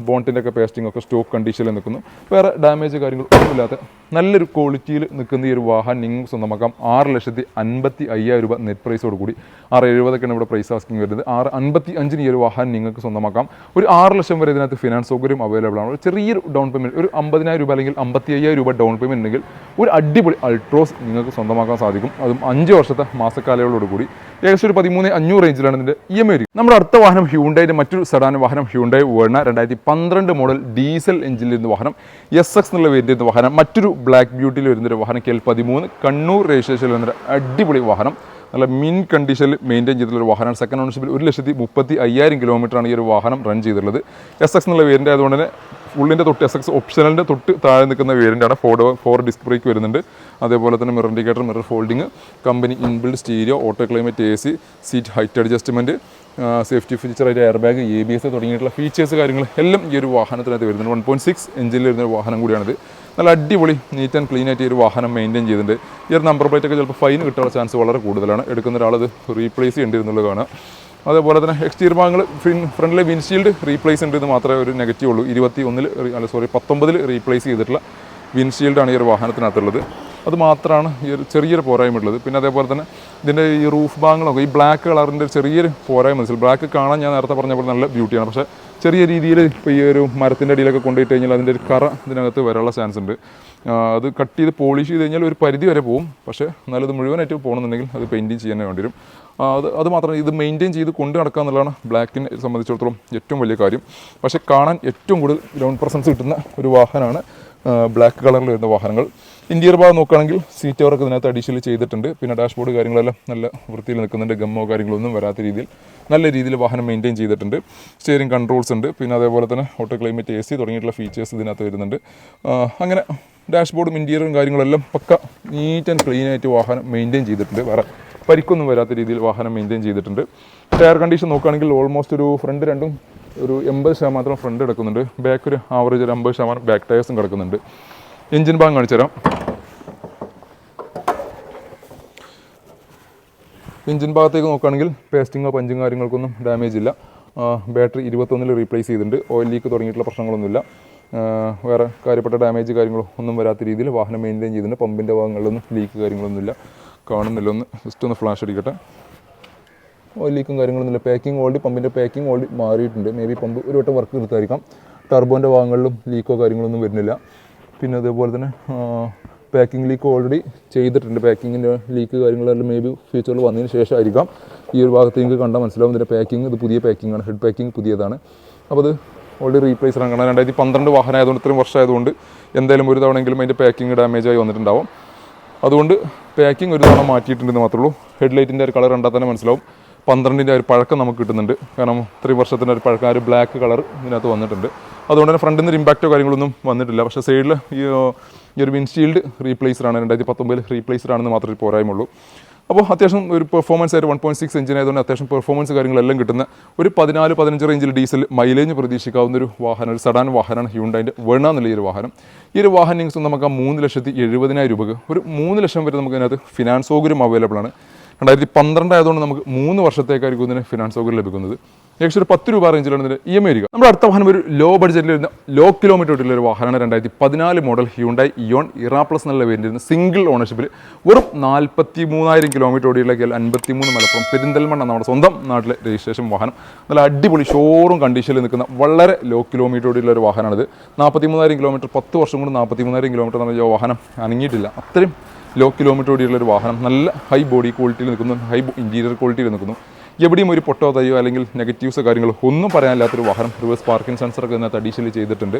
ബോണ്ടിൻ്റെ ഒക്കെ പേസ്റ്റിംഗ് ഒക്കെ സ്റ്റോക്ക് കണ്ടീഷനിൽ നിൽക്കുന്നു. വേറെ ഡാമേജ് കാര്യങ്ങളൊന്നുമില്ലാത്ത നല്ലൊരു ക്വാളിറ്റിയിൽ നിൽക്കുന്ന ഈ ഒരു വാഹനം നിങ്ങൾ സ്വന്തമാക്കാം 6,55,000 രൂപ നെറ്റ് പ്രൈസോട് കൂടി. 6,70,000 ഇവിടെ പ്രൈസ് ആസ്കിങ് വരുന്നത്. 6,55,000 ഈ ഒരു വാഹനം നിങ്ങൾക്ക് സ്വന്തമാക്കാം. ഒരു 6 ലക്ഷം വരെ ഇതിനകത്ത് ഫിനാൻസ് സൗകര്യം അവൈലബിൾ ആണ്. ഒരു ചെറിയൊരു ഡൗൺ പേയ്മെൻറ്റ്, ഒരു 50,000 രൂപ അല്ലെങ്കിൽ 55,000 രൂപ ഡൗൺ പേയ്മെൻറ്റ് ഉണ്ടെങ്കിൽ ഒരു അടിപൊളി അൾട്രോസ് നിങ്ങൾക്ക് സ്വന്തമാക്കാൻ സാധിക്കും. അതും 5 വർഷത്തെ മാസക്കാലയളവോട് കൂടി. ഏകദേശം ഒരു 13,500 റേഞ്ചിലാണ് ഇതിൻ്റെ EMI. നമ്മുടെ അടുത്ത വാഹനം ഹ്യൂണ്ടൈൻ്റെ മറ്റൊരു സെഡാൻ വാഹനം ഹ്യൂണ്ടൈ വേർണ 2012 മോഡൽ ഡീസൽ എഞ്ചിനിൽ വരുന്ന വാഹനം. SX എന്നുള്ള വേരിയൻ്റ് വാഹനം. മറ്റൊരു ബ്ലാക്ക് ബ്യൂട്ടിയിൽ വരുന്നൊരു വാഹനം. KL13 കണ്ണൂർ രജിസ്ട്രേഷനിൽ വരുന്നൊരു അടിപൊളി വാഹനം. നല്ല മിൻ കണ്ടീഷനിൽ മെയിൻറ്റെയിൻ ചെയ്തിട്ടുള്ള ഒരു വാഹനമാണ്. സെക്കൻഡ് ഓണർഷിപ്പിൽ 1,35,000 കിലോമീറ്ററാണ് ഈ ഒരു വാഹനം റൺ ചെയ്തിട്ടുള്ളത്. SX എന്നുള്ള വേരിയൻ്റ് ആയതുകൊണ്ട് തന്നെ ഫുള്ളിൻ്റെ തൊട്ട് SX ഓപ്ഷണലിൻ്റെ തൊട്ട് താഴെ നിൽക്കുന്ന വേരിയൻ്റാണ്. 4 ഡിസ്ക് ബ്രേക്ക് വരുന്നുണ്ട്. അതേപോലെ തന്നെ mirror indicator, mirror folding, company inbuilt stereo, auto climate AC, seat height adjustment, safety ഫീച്ചറായിട്ട് എയർ ബാഗ്, ABS തുടങ്ങിയിട്ടുള്ള ഫീച്ചേഴ്സ് കാര്യങ്ങൾ എല്ലാം ഈ ഒരു വാഹനത്തിനകത്ത് വരുന്നുണ്ട്. 1.6 എഞ്ചിനിൽ വരുന്നൊരു വാഹനം കൂടിയാണിത്. നല്ല അടിപൊളി നീറ്റ് ആൻഡ് ക്ലീൻ ആയിട്ട് ഈ ഒരു വാഹനം മെയിൻറ്റെയിൻ ചെയ്തിട്ടുണ്ട്. ഈ ഒരു നമ്പർ പ്ലേറ്റൊക്കെ ചിലപ്പോൾ ഫൈൻ കിട്ടാനുള്ള ചാൻസ് വളരെ കൂടുതലാണ്. എടുക്കുന്ന ഒരാളത് റീപ്ലേസ് ചെയ്യേണ്ടിയിരുന്നുള്ളതാണ്. അതേപോലെ തന്നെ എക്സ്റ്റീരിയർ ഭാഗങ്ങൾ ഫ്രണ്ടിലെ വിൻഷീൽഡ് റീപ്ലേസ് ഉണ്ടെന്ന് മാത്രമേ ഒരു നെഗറ്റീവ് ഉള്ളൂ. 19 റീപ്ലേസ് ചെയ്തിട്ടുള്ള വിൻഷീൽഡാണ് ഈ ഒരു വാഹനത്തിനകത്തുള്ളത്. അത് മാത്രമാണ് ഈ ഒരു ചെറിയൊരു പോരായ്മയുള്ളത്. പിന്നെ അതേപോലെ തന്നെ ഇതിൻ്റെ ഈ റൂഫ് ഭാഗങ്ങളൊക്കെ ഈ ബ്ലാക്ക് കളറിൻ്റെ ചെറിയൊരു പോരായ്മ മനസ്സിലായി. ബ്ലാക്ക് കാണാൻ ഞാൻ നേരത്തെ പറഞ്ഞ പോലെ നല്ല ബ്യൂട്ടിയാണ്, പക്ഷേ ചെറിയ രീതിയിൽ ഇപ്പോൾ ഈ ഒരു മരത്തിൻ്റെ അടിയിലൊക്കെ കൊണ്ടുപോയിട്ട് കഴിഞ്ഞാൽ അതിൻ്റെ ഒരു കറ ഇതിനകത്ത് വരാനുള്ള ചാൻസ് ഉണ്ട്. അത് കട്ട് ചെയ്ത് പോളിഷ് ചെയ്ത് കഴിഞ്ഞാൽ ഒരു പരിധി വരെ പോകും, പക്ഷേ നല്ലത് മുഴുവനായിട്ട് പോകണമെന്നുണ്ടെങ്കിൽ അത് പെയിൻറ്റിങ് ചെയ്യാൻ വേണ്ടി വരും. അത് മാത്രമല്ല ഇത് മെയിൻറ്റെയിൻ ചെയ്ത് കൊണ്ട് നടക്കുക എന്നുള്ളതാണ് ബ്ലാക്കിനെ സംബന്ധിച്ചിടത്തോളം ഏറ്റവും വലിയ കാര്യം. പക്ഷേ കാണാൻ ഏറ്റവും കൂടുതൽ ഗ്രൗണ്ട് പ്രസൻസ് കിട്ടുന്ന ഒരു വാഹനമാണ് ബ്ലാക്ക് കളറിൽ വരുന്ന വാഹനങ്ങൾ. ഇൻറ്റീരിയർ ഭാഗം നോക്കുകയാണെങ്കിൽ സീറ്റ് കവറൊക്കെ ഇതിനകത്ത് അഡീഷണൽ ചെയ്തിട്ടുണ്ട്. പിന്നെ ഡാഷ്ബോർഡ് കാര്യങ്ങളെല്ലാം നല്ല വൃത്തിയിൽ നിൽക്കുന്നുണ്ട്. ഗമ്മോ കാര്യങ്ങളൊന്നും വരാത്ത രീതിയിൽ നല്ല രീതിയിൽ വാഹനം മെയിൻറ്റെയിൻ ചെയ്തിട്ടുണ്ട്. സ്റ്റിയറിംഗ് കൺട്രോൾസ് ഉണ്ട്. പിന്നെ അതേപോലെ തന്നെ ഓട്ടോ ക്ലൈമറ്റ് AC തുടങ്ങിയിട്ടുള്ള ഫീച്ചേഴ്സ് ഇതിനകത്ത് വരുന്നുണ്ട്. അങ്ങനെ ഡാഷ്ബോർഡും ഇൻറ്റീരിയറും കാര്യങ്ങളെല്ലാം പക്ക നീറ്റ് ആൻഡ് ക്ലീൻ ആയിട്ട് വാഹനം മെയിൻറ്റെയിൻ ചെയ്തിട്ടുണ്ട്. വേറെ പരിക്കൊന്നും വരാത്ത രീതിയിൽ വാഹനം മെയിൻറ്റെയിൻ ചെയ്തിട്ടുണ്ട്. ടയർ കണ്ടീഷൻ നോക്കുകയാണെങ്കിൽ ഓൾമോസ്റ്റ് ഒരു ഫ്രണ്ട് രണ്ടും ഒരു 80% ഫ്രണ്ട് കിടക്കുന്നുണ്ട്. ബാക്ക് ഒരു ആവറേജ് ഒരു 50% ബാക്ക് ടയേഴ്സും കിടക്കുന്നുണ്ട്. എഞ്ചിൻ ഭാഗം കാണിച്ചു തരാം. എഞ്ചിൻ ഭാഗത്തേക്ക് നോക്കുകയാണെങ്കിൽ പേസ്റ്റിങ്ങോ പഞ്ചും കാര്യങ്ങൾക്കൊന്നും ഡാമേജ് ഇല്ല. ബാറ്ററി 21 റീപ്ലേസ് ചെയ്തിട്ടുണ്ട്. ഓയിൽ ലീക്ക് തുടങ്ങിയിട്ടുള്ള പ്രശ്നങ്ങളൊന്നുമില്ല. വേറെ കാര്യപ്പെട്ട ഡാമേജ് കാര്യങ്ങളോ ഒന്നും വരാത്ത രീതിയിൽ വാഹനം മെയിൻറ്റെയിൻ ചെയ്തിട്ടുണ്ട്. പമ്പിൻ്റെ ഭാഗങ്ങളിലൊന്നും ലീക്ക് കാര്യങ്ങളൊന്നുമില്ല, കാണുന്നില്ല. ഒന്ന് ജസ്റ്റ് ഒന്ന് ഫ്ലാഷ് അടിക്കട്ടെ. ഓയിൽ ലീക്കും കാര്യങ്ങളൊന്നുമില്ല. പാക്കിംഗ് ഓൾറെഡി പമ്പിൻ്റെ പാക്കിംഗ് ഓൾറെഡി മാറിയിട്ടുണ്ട്. മേ ബി പമ്പ് ഒരു വട്ടം വർക്ക് എടുത്തായിരിക്കാം. ടർബോൻ്റെ ഭാഗങ്ങളിലും ലീക്കോ കാര്യങ്ങളൊന്നും വരുന്നില്ല. പിന്നെ അതേപോലെ തന്നെ പാക്കിംഗ് ലീക്ക് ഓൾറെഡി ചെയ്തിട്ടുണ്ട്. പാക്കിങ്ങിൻ്റെ ലീക്ക് കാര്യങ്ങളെല്ലാം മേ ബി ഫ്യൂച്ചറിൽ വന്നതിന് ശേഷമായിരിക്കാം. ഈ ഒരു ഭാഗത്ത് നിങ്ങൾക്ക് കണ്ടാൽ മനസ്സിലാവും. ഇതിൻ്റെ പാക്കിംഗ് ഇത് പുതിയ പാക്കിംഗാണ്. ഹെഡ് പാക്കിംഗ് പുതിയതാണ്. അപ്പോൾ അത് ഓൾറെഡി റീപ്ലേസ് ആണ്. കാരണം 2012 വാഹനം ആയതുകൊണ്ട് ഇത്രയും വർഷമായതുകൊണ്ട് എന്തായാലും ഒരു തവണയെങ്കിലും അതിൻ്റെ പാക്കിംഗ് ഡാമേജ് ആയി വന്നിട്ടുണ്ടാവും. അതുകൊണ്ട് പാക്കിംഗ് ഒരു തവണ മാറ്റിയിട്ടുണ്ടെന്ന് മാത്രമേ ഉള്ളൂ. ഹെഡ് ലൈറ്റിൻ്റെ ഒരു കളർ കണ്ടാൽ തന്നെ മനസ്സിലാവും 12ൻ്റെ ഒരു പഴക്കം നമുക്ക് കിട്ടുന്നുണ്ട്. കാരണം 3 വർഷത്തിൻ്റെ ഒരു പഴക്കം, ഒരു ബ്ലാക്ക് കളർ ഇതിനകത്ത് വന്നിട്ടുണ്ട്. അതുകൊണ്ട് തന്നെ ഫ്രണ്ടിൽ നിന്ന് ഇമ്പാക്റ്റോ കാര്യങ്ങളൊന്നും വന്നിട്ടില്ല. പക്ഷേ സൈഡിൽ ഈ ഒരു വിൻഷീൽഡ് റീപ്ലേസ്ഡാണ്. 2019 റീപ്ലേസ്ഡ് ആണെന്ന് മാത്രമേ പോരായ്മയുള്ളൂ. അപ്പോൾ അത്യാവശ്യം ഒരു പെർഫോമൻസ് ആയിട്ട് 1.6 എഞ്ചിൻ ആയതുകൊണ്ട് അത്യാവശ്യം പെർഫോമൻസ് കാര്യങ്ങളെല്ലാം കിട്ടുന്ന ഒരു 14-15 റേഞ്ചിൽ ഡീസൽ മൈലേജ് പ്രതീക്ഷിക്കാവുന്ന ഒരു വാഹനം, ഒരു സഡാൻ വാഹനമാണ് ഹ്യുണ്ടായിൻ്റെ വെർണ എന്നുള്ള ഈ ഒരു വാഹനം. ഈ ഒരു വാഹനം നമുക്ക് 3,70,000 രൂപക്ക് ഒരു 3 ലക്ഷം വരെ നമുക്ക് ഇതിനകത്ത് ഫിനാൻസ് സൗകര്യം അവൈലബിൾ ആണ്. 2012 ആയതുകൊണ്ട് നമുക്ക് 3 വർഷത്തേക്കായിരിക്കും ഇതിന് ഫിനാൻസ് സൗകര്യം ലഭിക്കുന്നത്. ഏകദേശം ഒരു 10 രൂപ റേഞ്ചിലാണ് ഇതിൻ്റെ EMI വരിക. നമ്മുടെ അടുത്ത വാഹനം ഒരു ലോ ബഡ്ജറ്റിൽ വരുന്ന ലോ കിലോമീറ്റർ ഓടിയുള്ള ഒരു വാഹനമാണ്. 2014 മോഡൽ ഹ്യുണ്ടായി ഇയോൺ ഇറ പ്ലസ് എന്നുള്ള വേരിയൻ്റ് സിംഗിൾ ഓണർഷിപ്പിൽ വെറും 43,000 കിലോമീറ്റർ ഓടിയുള്ള 53 മലപ്പുറം പെരിന്തൽമണ്ണ നമ്മുടെ സ്വന്തം നാട്ടിലെ രജിസ്ട്രേഷൻ വാഹനം. നല്ല അടിപൊളി ഷോറൂം കണ്ടീഷനിൽ നിൽക്കുന്ന വളരെ ലോ കിലോമീറ്റർ ഓടിയുള്ള ഒരു വാഹനമാണിത്. 43,000 കിലോമീറ്റർ 10 വർഷം കൊണ്ട് 43,000 കിലോമീറ്റർ എന്ന് പറഞ്ഞാൽ വാഹനം അനങ്ങിയിട്ടില്ല. അത്രയും ലോ കിലോമീറ്റർ ഓടിയുള്ളൊരു വാഹനം. നല്ല ഹൈ ബോഡി ക്വാളിറ്റിയിൽ നിൽക്കുന്നു, ഹൈ ഇൻറ്റീരിയർ ക്വാളിറ്റിയിൽ നിൽക്കുന്നു. എവിടെയും ഒരു പൊട്ടോ തയ്യോ അല്ലെങ്കിൽ നെഗറ്റീവ്സോ കാര്യങ്ങളോ ഒന്നും പറയാനില്ലാത്തൊരു വാഹനം. റിവേഴ്സ് പാർക്കിംഗ് സെൻസറൊക്കെ ഇതിനകത്ത് അഡീഷണൽ ചെയ്തിട്ടുണ്ട്.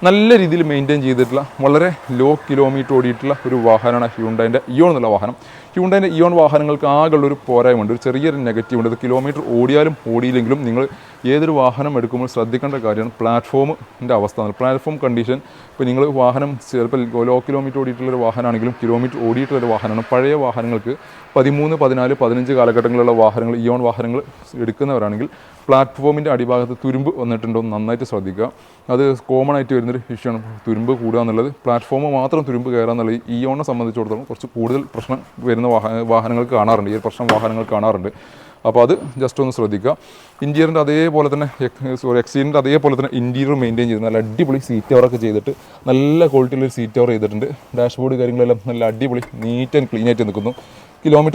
നല്ല രീതിയിൽ മെയിൻറ്റെയിൻ ചെയ്തിട്ടുള്ള വളരെ ലോ കിലോമീറ്റർ ഓടിയിട്ടുള്ള ഒരു വാഹനമാണ് ഹ്യുണ്ടായിൻ്റെ ഇയോൺ എന്നുള്ള വാഹനം. ഹ്യുണ്ടായിൻ്റെ ഇയോൺ വാഹനങ്ങൾക്ക് ആകെയുള്ളൊരു പോരായ്മയുണ്ട്, ഒരു ചെറിയൊരു നെഗറ്റീവ് ഉണ്ട്. ഇത് കിലോമീറ്റർ ഓടിയാലും ഓടിയില്ലെങ്കിലും നിങ്ങൾ ഏതൊരു വാഹനം എടുക്കുമ്പോൾ ശ്രദ്ധിക്കേണ്ട കാര്യമാണ് പ്ലാറ്റ്ഫോമിൻ്റെ അവസ്ഥ. പ്ലാറ്റ്ഫോം കണ്ടീഷൻ ഇപ്പോൾ നിങ്ങൾ വാഹനം ചിലപ്പോൾ ലോ കിലോമീറ്റർ ഓടിയിട്ടുള്ളൊരു വാഹനമാണെങ്കിലും കിലോമീറ്റർ ഓടിയിട്ടുള്ളൊരു വാഹനമാണ്. പഴയ വാഹനങ്ങൾക്ക് 13, 14, 15 കാലഘട്ടങ്ങളിലുള്ള വാഹനങ്ങൾ ഇയോൺ വാഹനങ്ങൾ എടുക്കുന്നവരാണെങ്കിൽ പ്ലാറ്റ്ഫോമിൻ്റെ അടിഭാഗത്ത് തുരുമ്പ് വന്നിട്ടുണ്ടോ എന്ന് നന്നായിട്ട് ശ്രദ്ധിക്കുക. അത് കോമൺ ആയിട്ട് വരുന്നൊരു ഇഷ്യൂ ആണ് തുരുമ്പ് കൂടുക എന്നുള്ളത്. പ്ലാറ്റ്ഫോം മാത്രം തുരുമ്പ് കയറുക എന്നുള്ളത് ഇയോണിനെ സംബന്ധിച്ചിടത്തോളം കുറച്ച് കൂടുതൽ പ്രശ്നം വരുന്ന വാഹനങ്ങൾ കാണാറുണ്ട്. ഈ പ്രശ്നം വാഹനങ്ങൾ കാണാറുണ്ട്. അപ്പോൾ അത് ജസ്റ്റ് ഒന്ന് ശ്രദ്ധിക്കുക. ഇൻറ്റീരിയറിൻ്റെ അതേപോലെ തന്നെ എക്സ്റ്റീരിയറിൻ്റെ അതേപോലെ തന്നെ ഇൻറ്റീരിയർ മെയിൻറ്റെയിൻ ചെയ്ത് നല്ല അടിപൊളി സീറ്റ് കവറൊക്കെ ചെയ്തിട്ട് നല്ല ക്വാളിറ്റിയിലൊരു സീറ്റ് കവർ ചെയ്തിട്ടുണ്ട്. ഡാഷ്ബോർഡ് കാര്യങ്ങളെല്ലാം നല്ല അടിപൊളി നീറ്റ് ആൻഡ് ക്ലീൻ ആയിട്ട് നിൽക്കുന്നു.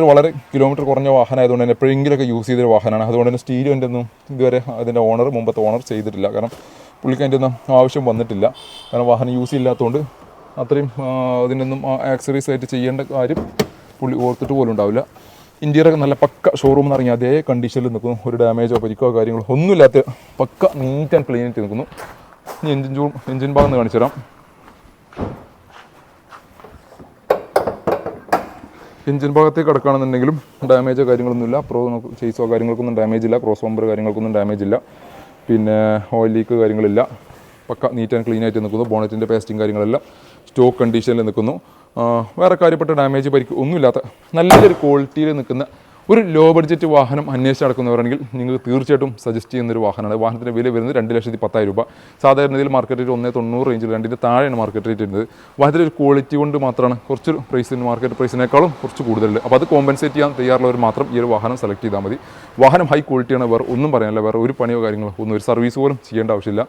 വളരെ കിലോമീറ്റർ കുറഞ്ഞ വാഹനമായതുകൊണ്ട് തന്നെ എപ്പോഴെങ്കിലുമൊക്കെ യൂസ് ചെയ്തൊരു വാഹനമാണ്. അതുകൊണ്ട് തന്നെ സ്റ്റീരിയോൻ്റെ ഒന്നും ഇതുവരെ അതിൻ്റെ മുമ്പത്തെ ഓണർ ചെയ്തിട്ടില്ല. കാരണം പുള്ളിക്ക് അതിൻ്റെ ഒന്നും ആവശ്യം വന്നിട്ടില്ല. കാരണം വാഹനം യൂസ് ഇല്ലാത്തതുകൊണ്ട് അത്രയും അതിനൊന്നും ആക്സറീസ് ആയിട്ട് ചെയ്യേണ്ട കാര്യം പുള്ളി ഓർത്തിട്ട് പോലും ഉണ്ടാവില്ല. ഇൻറ്റീരിയറൊക്കെ നല്ല പക്ക ഷോറൂം എന്ന് പറഞ്ഞാൽ അതേ കണ്ടീഷനിൽ നിൽക്കുന്നു. ഒരു ഡാമേജോ പരിക്കോ കാര്യങ്ങളോ ഒന്നുമില്ലാത്ത പക്ക നീറ്റ് ആൻഡ് ക്ലീൻ ആയിട്ട് നിൽക്കുന്നു. ഇനി എഞ്ചിൻ ഭാഗം ഒന്ന് കാണിച്ചു തരാം. എഞ്ചിൻ ഭാഗത്തേക്ക് കിടക്കുകയാണെന്നുണ്ടെങ്കിലും ഡാമേജോ കാര്യങ്ങളൊന്നുമില്ല. ചേസോ കാര്യങ്ങൾക്കൊന്നും ഡാമേജ് ഇല്ല. ക്രോസ് ബമ്പർ കാര്യങ്ങൾക്കൊന്നും ഡാമേജ് ഇല്ല. പിന്നെ ഓയിൽ ലീക്ക് കാര്യങ്ങളില്ല. പക്ക നീറ്റ് ആൻഡ് ക്ലീൻ ആയിട്ട് നിൽക്കുന്നു. ബോണറ്റിൻ്റെ പേസ്റ്റിങ് കാര്യങ്ങളെല്ലാം സ്റ്റോക്ക് കണ്ടീഷനിൽ നിൽക്കുന്നു. വേറെ കാര്യപ്പെട്ട ഡാമേജ് പരിക്ക് ഒന്നുമില്ലാത്ത നല്ലൊരു ക്വാളിറ്റിയിൽ നിൽക്കുന്ന ഒരു ലോ ബഡ്ജറ്റ് വാഹനം അന്വേഷിച്ച് നടക്കുന്നവരാണെങ്കിൽ നിങ്ങൾക്ക് തീർച്ചയായിട്ടും സജസ്റ്റ് ചെയ്യുന്നൊരു വാഹനമാണ്. വാഹനത്തിൻ്റെ വില വരുന്നത് 2,10,000 രൂപ. സാധാരണ ഇതിൽ മാർക്കറ്റ് റേറ്റ് 1,90 റേഞ്ചിൽ 2ൻ്റെ താഴെയാണ് മാർക്കറ്റ് റേറ്റ് വരുന്നത്. വാഹനത്തിൻ്റെ ഒരു ക്വാളിറ്റി കൊണ്ട് മാത്രമാണ് കുറച്ച് പ്രൈസിന് മാർക്കറ്റ് പ്രൈസിനേക്കാളും കുറച്ച് കൂടുതലുണ്ട്. അപ്പോൾ അത് കോമ്പൻസേറ്റ് ചെയ്യാൻ തയ്യാറുള്ളവർ മാത്രം ഈ ഒരു വാഹനം സെലക്ട് ചെയ്താൽ മതി. വാഹനം ഹൈ ക്വാളിറ്റിയാണ്. വേറെ ഒന്നും പറയാനില്ല. വേറെ ഒരു പണിയോ കാര്യങ്ങളോ ഒന്നും ഒരു സർവീസ് പോലും ചെയ്യേണ്ട ആവശ്യമില്ല.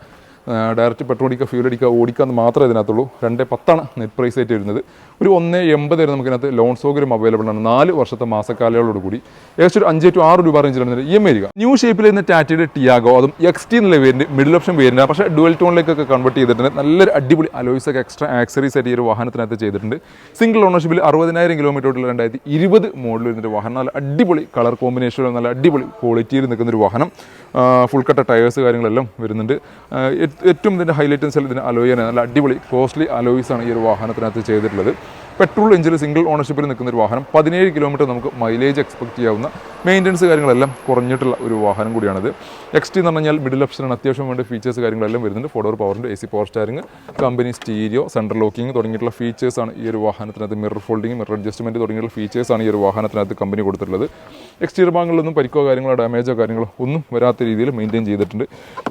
ഡയറക്റ്റ് പെട്രോൾ അടിക്കുക, ഫ്യൂൽ അടിക്കുക, ഓടിക്കാമെന്ന് മാത്രമേ ഇതിനകത്തുള്ളൂ. 2.10 നെറ്റ് പ്രൈസ് ആയിട്ട് വരുന്നത്. ഒരു 1.80 വരെ നമുക്കിതിനകത്ത് ലോൺ സൗകര്യം അവൈലബിൾ ആണ്. 4 വർഷത്തെ മാസക്കാലയോട് കൂടി ഏകദേശം ഒരു 5 to 6 രൂപ റേഞ്ചിലാണ് EMI വരിക. ന്യൂ ഷേപ്പിൽ വരുന്ന ടാറ്റയുടെ ടിയാഗോ, അതും XT എന്നുള്ള വേരിയൻറ്റ്, മിഡിൽ ഓപ്ഷൻ വേരിയൻറ്റ്, പക്ഷേ ഡുവൽ ടോണിലേക്കൊക്കെ കൺവേർട്ട് ചെയ്തിട്ടുണ്ട്. നല്ലൊരു അടിപൊളി അലോയ്സ് ഒക്കെ എക്സ്ട്രാ ആക്സറീസ് ആയിട്ട് ഈ ഒരു വാഹനത്തിനകത്ത് ചെയ്തിട്ടുണ്ട്. സിംഗിൾ ഓണർഷിപ്പിൽ 60,000 കിലോമീറ്റർ 2020 മോഡൽ വരുന്നൊരു വാഹനം. നല്ല അടിപൊളി കളർ കോമ്പിനേഷനിൽ നല്ല അടിപൊളി ക്വാളിറ്റിയിൽ നിൽക്കുന്നൊരു വാഹനം. ഫുൾ കട്ട ടയേഴ്സ് കാര്യങ്ങളെല്ലാം വരുന്നുണ്ട്. ഏറ്റവും ഇതിൻ്റെ ഹൈലൈറ്റ് എന്ന് വെച്ചാൽ ഇതിന് അലോയാണ്. നല്ല അടിപൊളി കോസ്റ്റ്ലി അലോയ്സാണ് ഈ ഒരു വാഹനത്തിനകത്ത് ചെയ്തിട്ടുള്ളത്. പെട്രോൾ എഞ്ചിൽ സിംഗിൾ ഓണർഷിപ്പിൽ നിൽക്കുന്ന ഒരു വാഹനം. 17 കിലോമീറ്റർ നമുക്ക് മൈലേജ് എക്സ്പെക്ട് ചെയ്യാവുന്ന, മെയിൻ്റനൻസ് കാര്യങ്ങളെല്ലാം കുറഞ്ഞിട്ടുള്ള ഒരു വാഹനം കൂടിയാണിത്. XT എന്ന് പറഞ്ഞാൽ മിഡിൽ ഓപ്ഷനാണ്. അത്യാവശ്യം വേണ്ട ഫീച്ചേഴ്സ് കാര്യങ്ങളെല്ലാം വരുന്നുണ്ട്. 4 ഡോർ പവറിൻ്റെ AC power steering, company stereo, central locking തുടങ്ങിയിട്ടുള്ള ഫീച്ചേഴ്സാണ് ഈ ഒരു വാഹനത്തിനകത്ത്. മിറർ ഫോൾഡിങ്, മിറർ അഡ്ജസ്റ്റ്മെൻറ്റ് തുടങ്ങിയിട്ടുള്ള ഫീച്ചേഴ്സാണ് ഈ ഒരു വാഹനത്തിനകത്ത് കമ്പനി കൊടുത്തിട്ടുള്ളത്. എക്സ്റ്റീരിയർ ഭാഗങ്ങളിലൊന്നും പരിക്കോ കാര്യങ്ങളോ ഡാമേജോ കാര്യങ്ങളോ ഒന്നും വരാത്ത രീതിയിൽ മെയിൻറ്റെയിൻ ചെയ്തിട്ടുണ്ട്.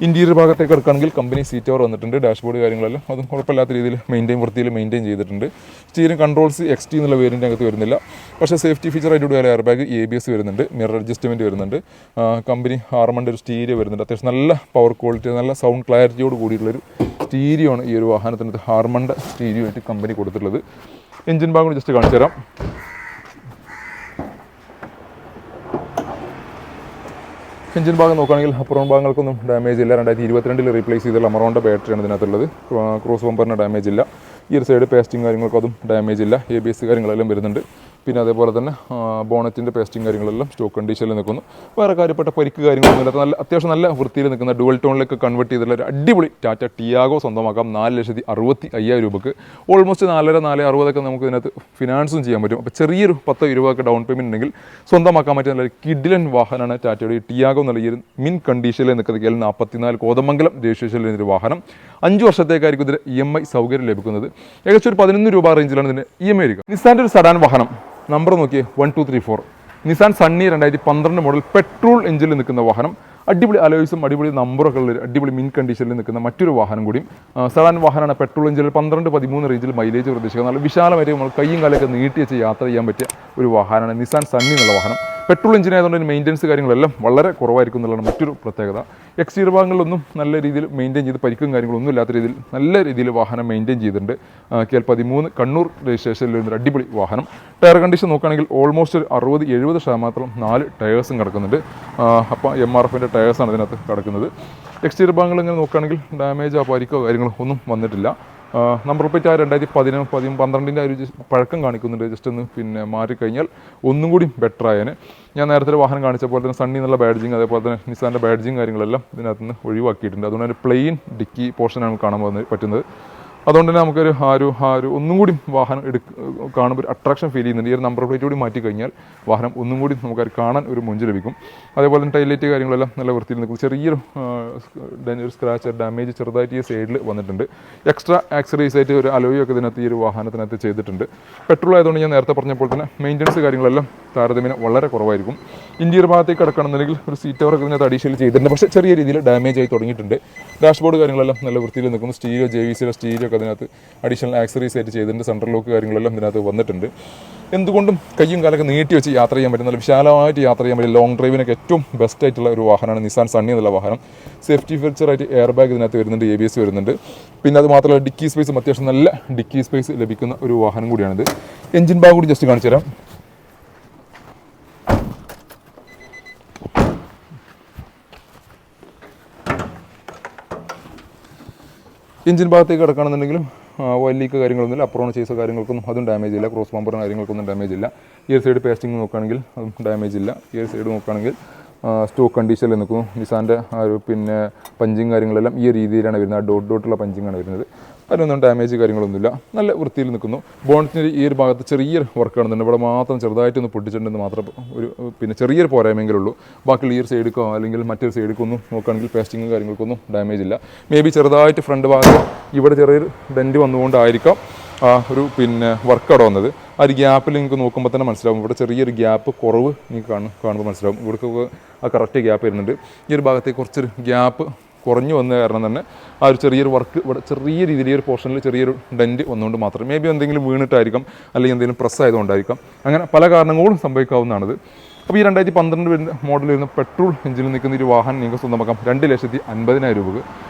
ഇൻറ്റീരിയർ ഭാഗത്തേക്ക് എടുക്കുകയാണെങ്കിൽ കമ്പനി സീറ്റ് കവർ വന്നിട്ടുണ്ട്. ഡാഷ്ബോർഡ് കാര്യങ്ങളെല്ലാം അതും കുഴപ്പമില്ലാത്ത രീതിയിൽ വൃത്തിയിൽ മെയിൻറ്റെയിൻ ചെയ്തിട്ടുണ്ട്. സ്റ്റിയറിംഗ് കൺട്രോൾസ് XT എന്നുള്ള വേരിയൻ്റ് അകത്ത് വരുന്നില്ല. പക്ഷേ സേഫ്റ്റി ഫീച്ചറായിട്ട് കൂടി എയർ ബാഗ്, ABS വരുന്നുണ്ട്, മിറർ അഡ്ജസ്റ്റ്മെൻറ്റ് വരുന്നുണ്ട്. കമ്പനി ഹാർമൻ്റെ ഒരു സ്റ്റീരിയോ വരുന്നുണ്ട്. അത്യാവശ്യം നല്ല പവർ ക്വാളിറ്റി, നല്ല സൗണ്ട് ക്ലാരിറ്റിയോട് കൂടിയുള്ളൊരു സ്റ്റീരിയോ ആണ് ഈ ഒരു വാഹനത്തിനകത്ത് ഹാർമൻ്റെ സ്റ്റീരിയോ ആയിട്ട് കമ്പനി കൊടുത്തിട്ടുള്ളത്. എഞ്ചിൻ ഭാഗം ജസ്റ്റ് കാണിച്ചു തരാം. എഞ്ചിൻ ഭാഗം നോക്കുകയാണെങ്കിൽ അപ്പുറം ഭാഗങ്ങൾക്കൊന്നും ഡാമേജ് ഇല്ല. 2022 റീപ്ലേസ് ചെയ്തുള്ള അമറോണിൻ്റെ ബാറ്ററിയാണ് ഇതിനകത്തുള്ളത്. ക്രോസ് ബമ്പറിന് ഡാമേജ് ഇല്ല. ഈ ഒരു സൈഡ് പേസ്റ്റിംഗ് കാര്യങ്ങൾക്കും അതും ഡാമേജ് ഇല്ല. ABS കാര്യങ്ങളെല്ലാം വരുന്നുണ്ട്. പിന്നെ അതേപോലെ തന്നെ ബോണറ്റിൻ്റെ പേസ്റ്റിംഗ് കാര്യങ്ങളെല്ലാം സ്റ്റോക്ക് കണ്ടീഷനിൽ നിൽക്കുന്നു. വേറെ കാര്യപ്പെട്ട പരിക്ക് കാര്യങ്ങളൊന്നും ഇല്ലാത്ത നല്ല അത്യാവശ്യം നല്ല വൃത്തിയിൽ നിൽക്കുന്ന ഡുവൽ ടോണിലേക്ക് കൺവേർട്ട് ചെയ്തിട്ടുള്ള ഒരു അടിപൊളി ടാറ്റ ടിയാഗോ സ്വന്തമാക്കാം. 4,65,000 രൂപയ്ക്ക്. ഓൾമോസ്റ്റ് 4,60,000 നമുക്ക് ഇതിനകത്ത് ഫിനാൻസും ചെയ്യാൻ പറ്റും. അപ്പോൾ ചെറിയൊരു 10-20 ഡൗൺ പേയ്മെൻറ്റ് ഉണ്ടെങ്കിൽ സ്വന്തമാക്കാൻ പറ്റിയ നല്ലൊരു കിഡിലൻ വാഹനമാണ് ടാറ്റയുടെ ഈ ടിയാഗോ എന്നുള്ള ഈ ഒരു മിൻ കണ്ടീഷനിൽ നിൽക്കുന്ന KL 44 കോതമംഗലം രജിസ്ട്രേഷനിൽ വരുന്നൊരു വാഹനം. 5 വർഷത്തേക്കായിരിക്കും ഇതിന് EMI സൗകര്യം ലഭിക്കുന്നത്. ഏകദേശം ഒരു 11 രൂപ റേഞ്ചിലാണ് ഇതിന് EMI വരിക. നിസാൻ്റെ ഒരു സഡാൻ വാഹനം, നമ്പർ നോക്കിയേ 1234, നിസാൻ സണ്ണി 2012 മോഡൽ പെട്രോൾ എഞ്ചിനിൽ നിൽക്കുന്ന വാഹനം. അടിപൊളി അലോയ്സും അടിപൊളി നമ്പറൊക്കെ ഉള്ള അടിപൊളി മിൻ കണ്ടീഷനിൽ നിൽക്കുന്ന മറ്റൊരു വാഹനം കൂടിയും. സഡാൻ വാഹനമാണ്. പെട്രോൾ എഞ്ചിനിൽ 12-13 റേഞ്ചിൽ മൈലേജ് പ്രതീക്ഷിക്കുന്നത്. നല്ല വിശാലമായിട്ട് നമ്മൾ കൈയും കാലൊക്കെ നീട്ടി വെച്ച് യാത്ര ചെയ്യാൻ പറ്റിയ ഒരു വാഹനമാണ് നിസാൻ സണ്ണി എന്നുള്ള വാഹനം. പെട്രോൾ എഞ്ചിൻ ആയതുകൊണ്ട് മെയിൻ്റനൻസ് കാര്യങ്ങളെല്ലാം വളരെ കുറവായിരിക്കും എന്നുള്ളതാണ് മറ്റൊരു പ്രത്യേകത. എക്സ്റ്റീരിയർ ഭാഗങ്ങളിലൊന്നും നല്ല രീതിയിൽ മെയിൻറ്റെയിൻ ചെയ്ത് പരിക്കും കാര്യങ്ങളൊന്നും ഇല്ലാത്ത രീതിയിൽ നല്ല രീതിയിൽ വാഹനം മെയിൻറ്റെയിൻ ചെയ്തിട്ടുണ്ട്. KL 13 കണ്ണൂർ രജിസ്ട്രേഷനിൽ വരുന്നൊരു അടിപൊളി വാഹനം. ടയർ കണ്ടീഷൻ നോക്കുകയാണെങ്കിൽ ഓൾമോസ്റ്റ് 60-70% 4 ടയേഴ്സും കിടക്കുന്നുണ്ട്. അപ്പോൾ MRFൻ്റെ ടയേഴ്സാണ് ഇതിനകത്ത് കിടക്കുന്നത്. എക്സ്റ്റീരിയർ ഭാഗങ്ങൾ ഇങ്ങനെ നോക്കുകയാണെങ്കിൽ ഡാമേജോ പരിക്കോ കാര്യങ്ങളോ ഒന്നും വന്നിട്ടില്ല. നമ്പർ പ്ലേറ്റ് 2012 ഒരു പഴക്കം കാണിക്കുന്നുണ്ട്. ജസ്റ്റ് ഒന്ന് മാറിക്കഴിഞ്ഞാൽ ഒന്നും കൂടി ബെറ്റർ ആയേനെ. ഞാൻ നേരത്തെ വാഹനം കാണിച്ച പോലെ തന്നെ സണ്ണി എന്നുള്ള ബാഡ്ജിങ്, അതേപോലെ തന്നെ നിസാൻ്റെ ബാഡ്ജിങ് കാര്യങ്ങളെല്ലാം ഇതിനകത്ത് നിന്ന് ഒഴിവാക്കിയിട്ടുണ്ട്. അതുകൊണ്ട് തന്നെ പ്ലെയിൻ ഡിക്കി പോർഷനാണ് കാണാൻ പറ്റുന്നത്. അതുകൊണ്ട് തന്നെ നമുക്കൊരു ഒന്നും കൂടി വാഹനം കാണുമ്പോൾ ഒരു അട്രാക്ഷൻ ഫീൽ ചെയ്യുന്നുണ്ട്. ഈ ഒരു നമ്പർ പ്ലേറ്റ് കൂടി മാറ്റി കഴിഞ്ഞാൽ വാഹനം ഒന്നും കൂടി നമുക്കത് കാണാൻ ഒരു മുഞ്ച് ലഭിക്കും. അതേപോലെ തന്നെ ടൈലൈറ്റ് കാര്യങ്ങളെല്ലാം നല്ല വൃത്തിയിൽ നിൽക്കും. ചെറിയൊരു സ്ക്രാച്ച് ഡാമേജ് ചെറുതായിട്ട് ഈ സൈഡിൽ വന്നിട്ടുണ്ട്. എക്സ്ട്രാ ആക്സറീസ് ആയിട്ട് ഒരു അലോയൊക്കെ ഇതിനകത്ത് ഈ ഒരു വാഹനത്തിനകത്ത് ചെയ്തിട്ടുണ്ട്. പെട്രോൾ ആയതുകൊണ്ട് ഞാൻ നേരത്തെ പറഞ്ഞപ്പോൾ തന്നെ മെയിൻ്റനൻസ് കാര്യങ്ങളെല്ലാം താരതമ്യേന വളരെ കുറവായിരിക്കും. ഇൻറ്റീരിയർ ഭാഗത്തേക്ക് കിടക്കണമെന്നുണ്ടെങ്കിൽ ഒരു സീറ്റ് കവറൊക്കെ ഇതിനകത്ത് അഡീഷണൽ ചെയ്തിട്ടുണ്ട്. പക്ഷേ ചെറിയ രീതിയിൽ ഡാമേജ് ആയി തുടങ്ങിയിട്ടുണ്ട്. ഡാഷ്ബോർഡ് കാര്യങ്ങളെല്ലാം നല്ല വൃത്തിയിൽ നിൽക്കുന്നു. സ്റ്റീരിയോ, JVCയുടെ സ്റ്റീരിയോ ഒക്കെ അതിനകത്ത് അഡീഷണൽ ആക്സറീസ് ആയിട്ട് ചെയ്തിട്ടുണ്ട്. സെൻട്രൽ ലോക്ക് കാര്യങ്ങളെല്ലാം ഇതിനകത്ത് വന്നിട്ടുണ്ട്. എന്തുകൊണ്ടും കയ്യും കാലൊക്കെ നീട്ടി വെച്ച് യാത്ര ചെയ്യാൻ പറ്റും. നല്ല വിശാലമായിട്ട് യാത്ര ചെയ്യാൻ പറ്റും. ലോങ് ഡ്രൈവിനൊക്കെ ഏറ്റവും ബെസ്റ്റ് ആയിട്ടുള്ള ഒരു വാഹനമാണ് നിസാൻ സണ്ണി എന്നുള്ള വാഹനം. സേഫ്റ്റി ഫീച്ചറായിട്ട് എയർ ബാഗ് ഇതിനകത്ത് വരുന്നുണ്ട്, ABS വരുന്നുണ്ട്. പിന്നെ അത് മാത്രമല്ല ഡിക്കി സ്പേസും അത്യാവശ്യം നല്ല ഡിക്കി സ്പേസ് ലഭിക്കുന്ന ഒരു വാഹനം കൂടിയാണിത്. എഞ്ചിൻ ഭാഗം കൂടി ജസ്റ്റ് കാണിച്ചു തരാം. എഞ്ചിൻ ഭാഗത്തേക്ക് കിടക്കുകയാണെന്നുണ്ടെങ്കിലും ഓയിൽ ലീക്ക് കാര്യങ്ങളൊന്നുമില്ല. അപ്പുറം ചേസോ കാര്യങ്ങൾക്കൊന്നും അതും ഡാമേജ് ഇല്ല. ക്രോസ് ബമ്പറിന് കാര്യങ്ങൾക്കൊന്നും ഡാമേജ് ഇല്ല. ഈ ഒരു സൈഡ് പേസ്റ്റിംഗ് നോക്കുകയാണെങ്കിൽ അതും ഡാമേജ് ഇല്ല. ഈ ഒരു സൈഡ് നോക്കുകയാണെങ്കിൽ സ്റ്റോക്ക് കണ്ടീഷനിൽ നിൽക്കുന്നു. നിസാൻ്റെ പഞ്ചിങ് കാര്യങ്ങളെല്ലാം ഈ രീതിയിലാണ് വരുന്നത്. ഡോട്ടുള്ള പഞ്ചിങ്ങാണ് വരുന്നത്. അതിനൊന്നും ഡാമേജ് കാര്യങ്ങളൊന്നുമില്ല. നല്ല വൃത്തിയിൽ നിൽക്കുന്നു. ബോണറ്റിൻ്റെ ഈ ഒരു ഭാഗത്ത് ചെറിയൊരു വർക്ക് കാണുന്നുണ്ട്. ഇവിടെ മാത്രം ചെറുതായിട്ടൊന്ന് പൊട്ടിച്ചിട്ടുണ്ടെന്ന് മാത്രം ഒരു ചെറിയൊരു പോരായ്മയെങ്കിലുള്ളൂ. ബാക്കിയുള്ള ഈ ഒരു സൈഡിക്കോ അല്ലെങ്കിൽ മറ്റൊരു സൈഡിക്കോ ഒന്നും നോക്കുകയാണെങ്കിൽ പേസ്റ്റിങ് കാര്യങ്ങൾക്കൊന്നും ഡാമേജ് ഇല്ല. മേ ബി ചെറുതായിട്ട് ഫ്രണ്ട് ഭാഗത്ത് ഇവിടെ ചെറിയൊരു ഡെൻറ്റ് വന്നുകൊണ്ടായിരിക്കാം വർക്ക് അവിടെ വന്നത്. ആ ഒരു ഗ്യാപ്പിൽ നിങ്ങൾക്ക് നോക്കുമ്പോൾ തന്നെ മനസ്സിലാവും. ഇവിടെ ചെറിയൊരു ഗ്യാപ്പ് കുറവ് നിങ്ങൾക്ക് കാണുമ്പോൾ മനസ്സിലാവും. ഇവിടെ ആ കറക്റ്റ് ഗ്യാപ്പ് വരുന്നുണ്ട്. ഈ ഒരു ഭാഗത്തേക്ക് കുറച്ചൊരു ഗ്യാപ്പ് കുറഞ്ഞു വന്ന കാരണം തന്നെ ആ ഒരു ചെറിയൊരു വർക്ക് ഇവിടെ ചെറിയ രീതിയിൽ ഈ ഒരു പോർഷനിൽ ചെറിയൊരു ഡെൻറ്റ് വന്നുകൊണ്ട് മാത്രം. മേ ബി എന്തെങ്കിലും വീണിട്ടായിരിക്കാം, അല്ലെങ്കിൽ എന്തെങ്കിലും പ്രസ് ആയതുകൊണ്ടായിരിക്കാം. അങ്ങനെ പല കാരണങ്ങളും സംഭവിക്കാവുന്നതാണത്. അപ്പോൾ ഈ 2012 മോഡൽ വരുന്ന പെട്രോൾ എഞ്ചിനിൽ നിൽക്കുന്ന ഒരു വാഹനം നിങ്ങൾക്ക് സ്വന്തമാക്കാം 2,50,000 രൂപക്ക്.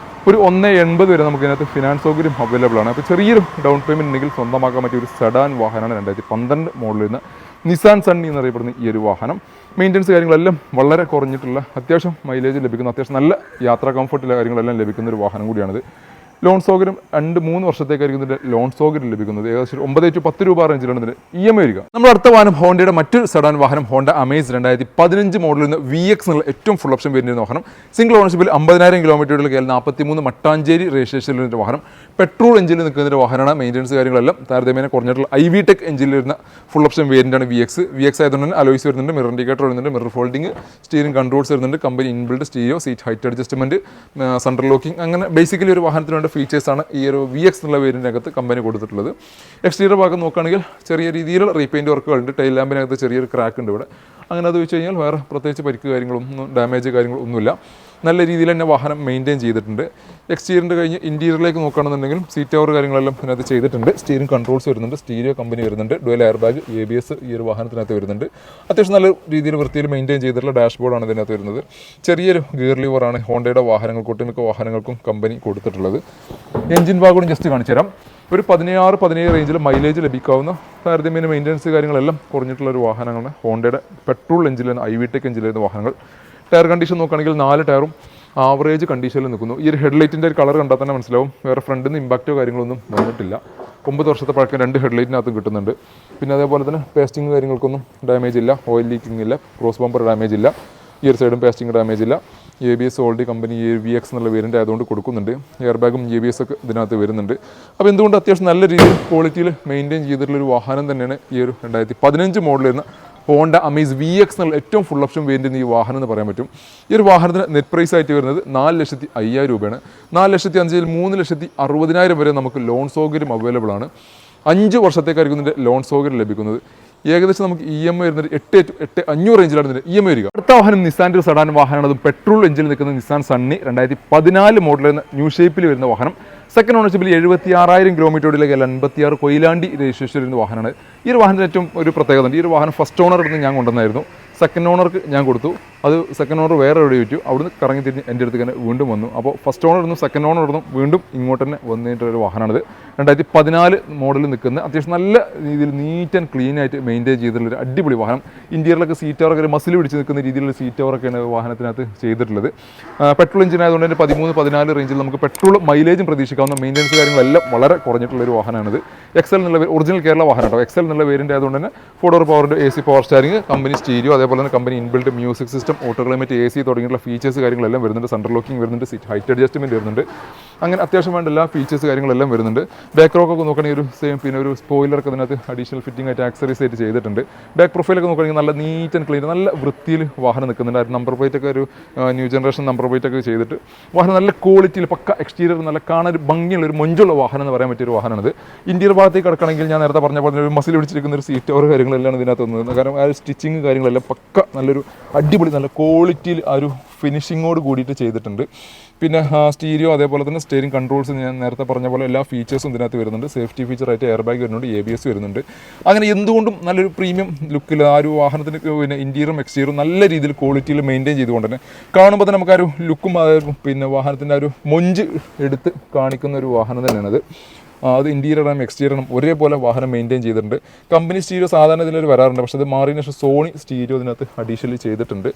ഒരു 1.80 വരെ നമുക്ക് ഇതിനകത്ത് ഫിനാൻസ് സൗകര്യം അവൈലബിൾ ആണ്. അപ്പോൾ ചെറിയൊരു ഡൗൺ പേയ്മെൻറ്റ് ഉണ്ടെങ്കിൽ സ്വന്തമാക്കാൻ പറ്റിയ ഒരു സെഡാൻ വാഹനമാണ് 2012 മോഡലിൽ നിന്ന് നിസാൻ സണ്ണി എന്നറിയപ്പെടുന്ന ഈ ഒരു വാഹനം. മെയിൻ്റനൻസ് കാര്യങ്ങളെല്ലാം വളരെ കുറഞ്ഞിട്ടുള്ള, അത്യാവശ്യം മൈലേജ് ലഭിക്കുന്ന, അത്യാവശ്യം നല്ല യാത്രാ കംഫർട്ടുള്ള കാര്യങ്ങളെല്ലാം ലഭിക്കുന്ന ഒരു വാഹനം കൂടിയാണിത്. ലോൺ സൗകര്യം 2-3 വർഷത്തേക്കായിരിക്കും ഇതിൻ്റെ ലോൺ സൗകര്യം ലഭിക്കുന്നത്. ഏകദേശം 9 to 10 രൂപ റേഞ്ചിലാണ് ഇതിൻ്റെ EMI വരിക. നമ്മുടെ അടുത്ത വാഹനം ഹോണ്ടയുടെ മറ്റൊരു സെഡാൻ വാഹനം ഹോണ്ട അമേസ് 2015 മോഡലിൽ നിന്ന് VX എന്നുള്ള ഏറ്റവും ഫുൾ ഓപ്ഷൻ വരുന്ന വാഹനം. സിംഗിൾ ഓണർഷിപ്പിൽ 50,000 കിലോമീറ്ററുകളിൽ 43 മട്ടാഞ്ചേരി രജിസ്ട്രേഷനിൽ വാഹനം. പെട്രോൾ എഞ്ചിനിൽ നിൽക്കുന്ന വാഹനമാണ്. മെയിൻ്റനൻസ് കാര്യങ്ങളെല്ലാം താരതമ്യേന കുറഞ്ഞിട്ടുള്ള IVTEC എഞ്ചിനിൽ വരുന്ന ഫുൾ ഓപ്ഷൻ വേരിയൻ്റാണ് VX ആയതുകൊണ്ട് തന്നെ അലോയ്സ് വരുന്നുണ്ട്, മിറർ ഇൻഡിക്കേറ്റർ വരുന്നുണ്ട്, മിറർ ഫോൾഡിംഗ്, സ്റ്റിയറിംഗ് കൺട്രോൾസ് വരുന്നുണ്ട്, company inbuilt stereo, seat height adjustment, central locking, അങ്ങനെ ബേസിക്കലി ഒരു വാഹനത്തിന് വേണ്ട ഫീച്ചേഴ്സാണ് ഈ ഒരു VX എന്നുള്ള വേരിയൻ്റിനകത്ത് കമ്പനി കൊടുത്തിട്ടുള്ളത്. എക്സ്റ്റീരിയർ ഭാഗം നോക്കുകയാണെങ്കിൽ ചെറിയ രീതിയിലുള്ള റീപെയിൻറ്റ് വർക്കുകളുണ്ട്. ടൈൽ ലാമ്പിനകത്ത് ചെറിയൊരു ക്രാക്ക് ഉണ്ട് ഇവിടെ. അങ്ങനെ അത് വെച്ച് കഴിഞ്ഞാൽ വേറെ പ്രത്യേകിച്ച് പരിക്ക് കാര്യങ്ങളൊന്നും, ഡാമേജ് കാര്യങ്ങളൊന്നുമില്ല. നല്ല രീതിയിൽ തന്നെ വാഹനം മെയിൻറ്റെയിൻ ചെയ്തിട്ടുണ്ട്. എക്സ്റ്റീരിയറിൻ്റെ കഴിഞ്ഞ് ഇൻറ്റീരിയറിലേക്ക് നോക്കുകയാണെന്നുണ്ടെങ്കിലും സീറ്റ് കവർ കാര്യങ്ങളെല്ലാം ഇതിനകത്ത് ചെയ്തിട്ടുണ്ട്. സ്റ്റിയറിംഗ് കൺട്രോൾസ് വരുന്നുണ്ട്, സ്റ്റീരിയോ കമ്പനി വരുന്നുണ്ട്, ഡുവൽ എയർ ബാഗ്, ABS ഈ ഒരു വാഹനത്തിനകത്ത് വരുന്നുണ്ട്. അത്യാവശ്യം നല്ല രീതിയിൽ വൃത്തിയിൽ മെയിൻറ്റെയിൻ ചെയ്തിട്ടുള്ള ഡാഷ്ബോർഡാണ് ഇതിനകത്ത് വരുന്നത്. ചെറിയൊരു ഗിയർ ലിവറാണ് ഹോണ്ടയുടെ വാഹനങ്ങൾക്ക്, ഒട്ടുമിക്ക വാഹനങ്ങൾക്കും കമ്പനി കൊടുത്തിട്ടുള്ളത്. എഞ്ചിൻ ഭാഗം ജസ്റ്റ് കാണിച്ചു തരാം. ഒരു 16-17 റേഞ്ചിൽ മൈലേജ് ലഭിക്കാവുന്ന, താരതമ്യേന മെയിൻ്റനൻസ് കാര്യങ്ങളെല്ലാം കുറഞ്ഞിട്ടുള്ള ഒരു വാഹനങ്ങളാണ് ഹോണ്ടയുടെ പെട്രോൾ എഞ്ചിനിൽ IVTEC എഞ്ചിനിൽ വാഹനങ്ങൾ. ടയർ കണ്ടീഷൻ നോക്കുകയാണെങ്കിൽ 4 ടയറും ആവറേജ് കണ്ടീഷനിൽ നിൽക്കുന്നു. ഈ ഒരു ഹെഡ്ലൈറ്റിൻ്റെ ഒരു കളർ കണ്ടാൽ തന്നെ മനസ്സിലാവും, വേറെ ഫ്രണ്ടിൽ നിന്ന് ഇമ്പാക്റ്റോ കാര്യങ്ങളൊന്നും വന്നിട്ടില്ല. 9 വർഷത്തെ പഴക്കം 2 ഹെഡ്ലൈറ്റിനകത്തും കിട്ടുന്നുണ്ട്. പിന്നെ അതേപോലെ തന്നെ പേസ്റ്റിംഗ് കാര്യങ്ങൾക്കൊന്നും ഡാമേജ് ഇല്ല, ഓയിൽ ലീക്കിംഗ് ഇല്ല, ക്രോസ് ബമ്പർ ഡാമേജ് ഇല്ല, ഈ ഒരു സൈഡും പേസ്റ്റിംഗ് ഡാമേജ് ഇല്ല. ABS ഓൾറെഡി കമ്പനി VX എന്നുള്ള വേരിയൻ്റ് ആയതുകൊണ്ട് കൊടുക്കുന്നുണ്ട്. എയർ ബാഗും ABS ഒക്കെ ഇതിനകത്ത് വരുന്നുണ്ട്. അപ്പോൾ എന്തുകൊണ്ട് അത്യാവശ്യം നല്ല രീതിയിൽ ക്വാളിറ്റിയിൽ മെയിൻറ്റെയിൻ ചെയ്തിട്ടുള്ളൊരു വാഹനം തന്നെയാണ് ഈ ഒരു 2015 മോഡൽ വരുന്ന ഹോണ്ട അമേസ് VX എന്നുള്ള ഏറ്റവും ഫുൾ ഓപ്ഷൻ വേരിയൻ്റ് ഈ വാഹനം എന്ന് പറയാൻ പറ്റും. ഈ ഒരു വാഹനത്തിന് നെറ്റ് പ്രൈസ് ആയിട്ട് വരുന്നത് 4,05,000 രൂപയാണ്. 4,05,000 3,60,000 വരെ നമുക്ക് ലോൺ സൗകര്യം അവൈലബിൾ ആണ്. 5 വർഷത്തേക്കായിരിക്കും ഇതിൻ്റെ ലോൺ സൗകര്യം ലഭിക്കുന്നത്. ഏകദേശം നമുക്ക് EMI വരുന്നത് 8 to 8,500 റേഞ്ചിലാണ് ഇതിൻ്റെ EMI വരിക. അടുത്ത വാഹനം നിസാൻ്റെ സെഡാൻ വാഹനമാണ്. അത് പെട്രോൾ എഞ്ചിനിൽ നിൽക്കുന്ന നിസാൻ സണ്ണി 2014 മോഡൽ വരുന്ന ന്യൂ ഷേപ്പിൽ വരുന്ന വാഹനം. സെക്കൻഡ് ഓണർഷിപ്പിൽ 76,000 കിലോമീറ്ററുകളിലേക്ക് 56 കൊയിലാണ്ടി രജിസ്ട്രേഷൻ വരുന്ന വാഹനമാണ്. ഈ ഒരു വാഹനത്തിന് ഏറ്റവും ഒരു പ്രത്യേകത ഉണ്ട്. ഈ ഒരു വാഹനം ഫസ്റ്റ് ഓണർ എടുത്ത് ഞാൻ കൊണ്ടുവന്നായിരുന്നു. സെക്കൻഡ് ഓണർക്ക് ഞാൻ കൊടുത്തു. അത് സെക്കൻഡ് ഓണർ വേറെ എവിടെ വിറ്റു. അവിടുന്ന് കറങ്ങി തിരിഞ്ഞ് എൻ്റെ അടുത്ത് തന്നെ വീണ്ടും വന്നു. അപ്പോൾ ഫസ്റ്റ് ഓണർ ഇരുന്നും സെക്കൻഡ് ഓണർ ഇരുന്നും വീണ്ടും ഇങ്ങോട്ട് തന്നെ വന്നിട്ടൊരു വാഹനമാണിത്. 2014 മോഡലിൽ നിൽക്കുന്ന അത്യാവശ്യം നല്ല രീതിയിൽ നീറ്റ് ആൻഡ് ക്ലീൻ ആയിട്ട് മെയിൻറ്റെയിൻ ചെയ്തിട്ടുള്ളൊരു അടിപൊളി വാഹനം. ഇന്ത്യയിലൊക്കെ സീറ്റ് കവറൊക്കെ മസിൽ പിടിച്ച് നിൽക്കുന്ന രീതിയിലുള്ള സീറ്റ് കവറൊക്കെയാണ് വാഹനത്തിനകത്ത് ചെയ്തിട്ടുള്ളത്. പെട്രോൾ എഞ്ചിൻ ആയതുകൊണ്ട് തന്നെ 13-14 റേഞ്ചിൽ നമുക്ക് പെട്രോൾ മൈലേജും പ്രതീക്ഷിക്കാവുന്ന, മെയിൻ്റനൻസ് കാര്യങ്ങളെല്ലാം വളരെ കുറഞ്ഞിട്ടുള്ളൊരു വാഹനമാണിത്. എക്സൽ എന്നുള്ള ഒറിജിനൽ കേരള വാഹനം കേട്ടോ. എക്സൽ എന്നുള്ള വേരിയൻ്റ് ആയതുകൊണ്ട് തന്നെ 4 door പവറിൻ്റെ AC power steering, company stereo, അതേപോലെ തന്നെ company inbuilt music system, auto climate AC തുടങ്ങിയിട്ടുള്ള ഫീച്ചേഴ്സ് കാര്യങ്ങളെല്ലാം വരുന്നുണ്ട്. സെൻട്രൽ ലോക്കിംഗ് വരുന്നുണ്ട്, സീറ്റ് ഹൈറ്റ് അഡ്ജസ്റ്റ്മെൻറ്റ് വരുന്നുണ്ട്. അങ്ങനെ അത്യാവശ്യം വേണ്ട എല്ലാ ഫീച്ചേഴ്സ് കാര്യങ്ങളെല്ലാം വരുന്നുണ്ട്. ബാക്ക് റോക്കൊക്കെ നോക്കുകയാണെങ്കിൽ ഒരു സെയിം, പിന്നെ ഒരു സ്പോയിലറൊക്കെ അതിനകത്ത് അഡീഷണൽ ഫിറ്റിംഗ് ആയിട്ട് ആക്സറീസ് ആയിട്ട് ചെയ്തിട്ടുണ്ട്. ബാക്ക് പ്രൊഫൈലൊക്കെ നോക്കുകയാണെങ്കിൽ നല്ല നീറ്റ് ആൻഡ് ക്ലീൻ, നല്ല വൃത്തിയിൽ വാഹനം നിൽക്കുന്നുണ്ട്. ആ നമ്പർ പ്ലേറ്റ് ഒക്കെ ഒരു ന്യൂ ജനറേഷൻ നമ്പർ പ്ലേറ്റ് ഒക്കെ ചെയ്തിട്ട് വാഹനം നല്ല ക്വാളിറ്റിയിൽ പക്ക എക്സ്റ്റീരിയർ നല്ല കാണാൻ ഒരു ഭംഗിയുള്ള ഒരു മൊഞ്ചുള്ള വാഹനം എന്ന് പറയാൻ പറ്റിയൊരു വാഹനമാണിത്. ഇന്ത്യയുടെ ഭാഗത്തേക്ക് കിടക്കണമെങ്കിൽ ഞാൻ നേരത്തെ പറഞ്ഞ പോലെ ഒരു മസിൽ പിടിച്ചിരിക്കുന്ന ഒരു സീറ്റ് ഓവർ കാര്യങ്ങളെല്ലാം ഇതിനകത്ത് വന്നത്. കാരണം ആ ഒരു സ്റ്റിച്ചിങ് കാര്യങ്ങളെല്ലാം പക്ക നല്ലൊരു അടിപൊളി നല്ല ക്വാളിറ്റിയിൽ ആ ഒരു ഫിനിഷിങ്ങോട് കൂടിയിട്ട് ചെയ്തിട്ടുണ്ട്. പിന്നെ സ്റ്റീരിയോ, അതേപോലെ തന്നെ സ്റ്റിയറിംഗ് കൺട്രോൾസ് ഞാൻ നേരത്തെ പറഞ്ഞ പോലെ എല്ലാ ഫീച്ചേഴ്സും ഇതിനകത്ത് വരുന്നുണ്ട്. സേഫ്റ്റി ഫീച്ചറായിട്ട് എയർ ബാഗ് വരുന്നുണ്ട്, ABS വരുന്നുണ്ട്. അങ്ങനെ എന്തുകൊണ്ടും നല്ലൊരു പ്രീമിയം ലുക്കിൽ ആ ഒരു വാഹനത്തിന് പിന്നെ ഇൻറ്റീരിയറും എക്സ്റ്റീരിയറും നല്ല രീതിയിൽ ക്വാളിറ്റിയിൽ മെയിൻറ്റെയിൻ ചെയ്തുകൊണ്ട് തന്നെ കാണുമ്പോൾ തന്നെ നമുക്ക് ആ ഒരു ലുക്കും പിന്നെ വാഹനത്തിൻ്റെ ആ ഒരു മൊഞ്ച് എടുത്ത് കാണിക്കുന്ന ഒരു വാഹനം തന്നെയാണത്. അത് ഇൻറ്റീരിയറും എക്സ്റ്റീരിയറും ഒരേപോലെ വാഹനം മെയിൻറ്റെയിൻ ചെയ്തിട്ടുണ്ട്. കമ്പനി സ്റ്റീരിയോ സാധാരണ ഇതിലൊരു വരാറുണ്ട്, പക്ഷേ അത് മാറിയതിന് ശേഷം സോണി സ്റ്റീരിയോ ഇതിനകത്ത് അഡീഷണലി ചെയ്തിട്ടുണ്ട്.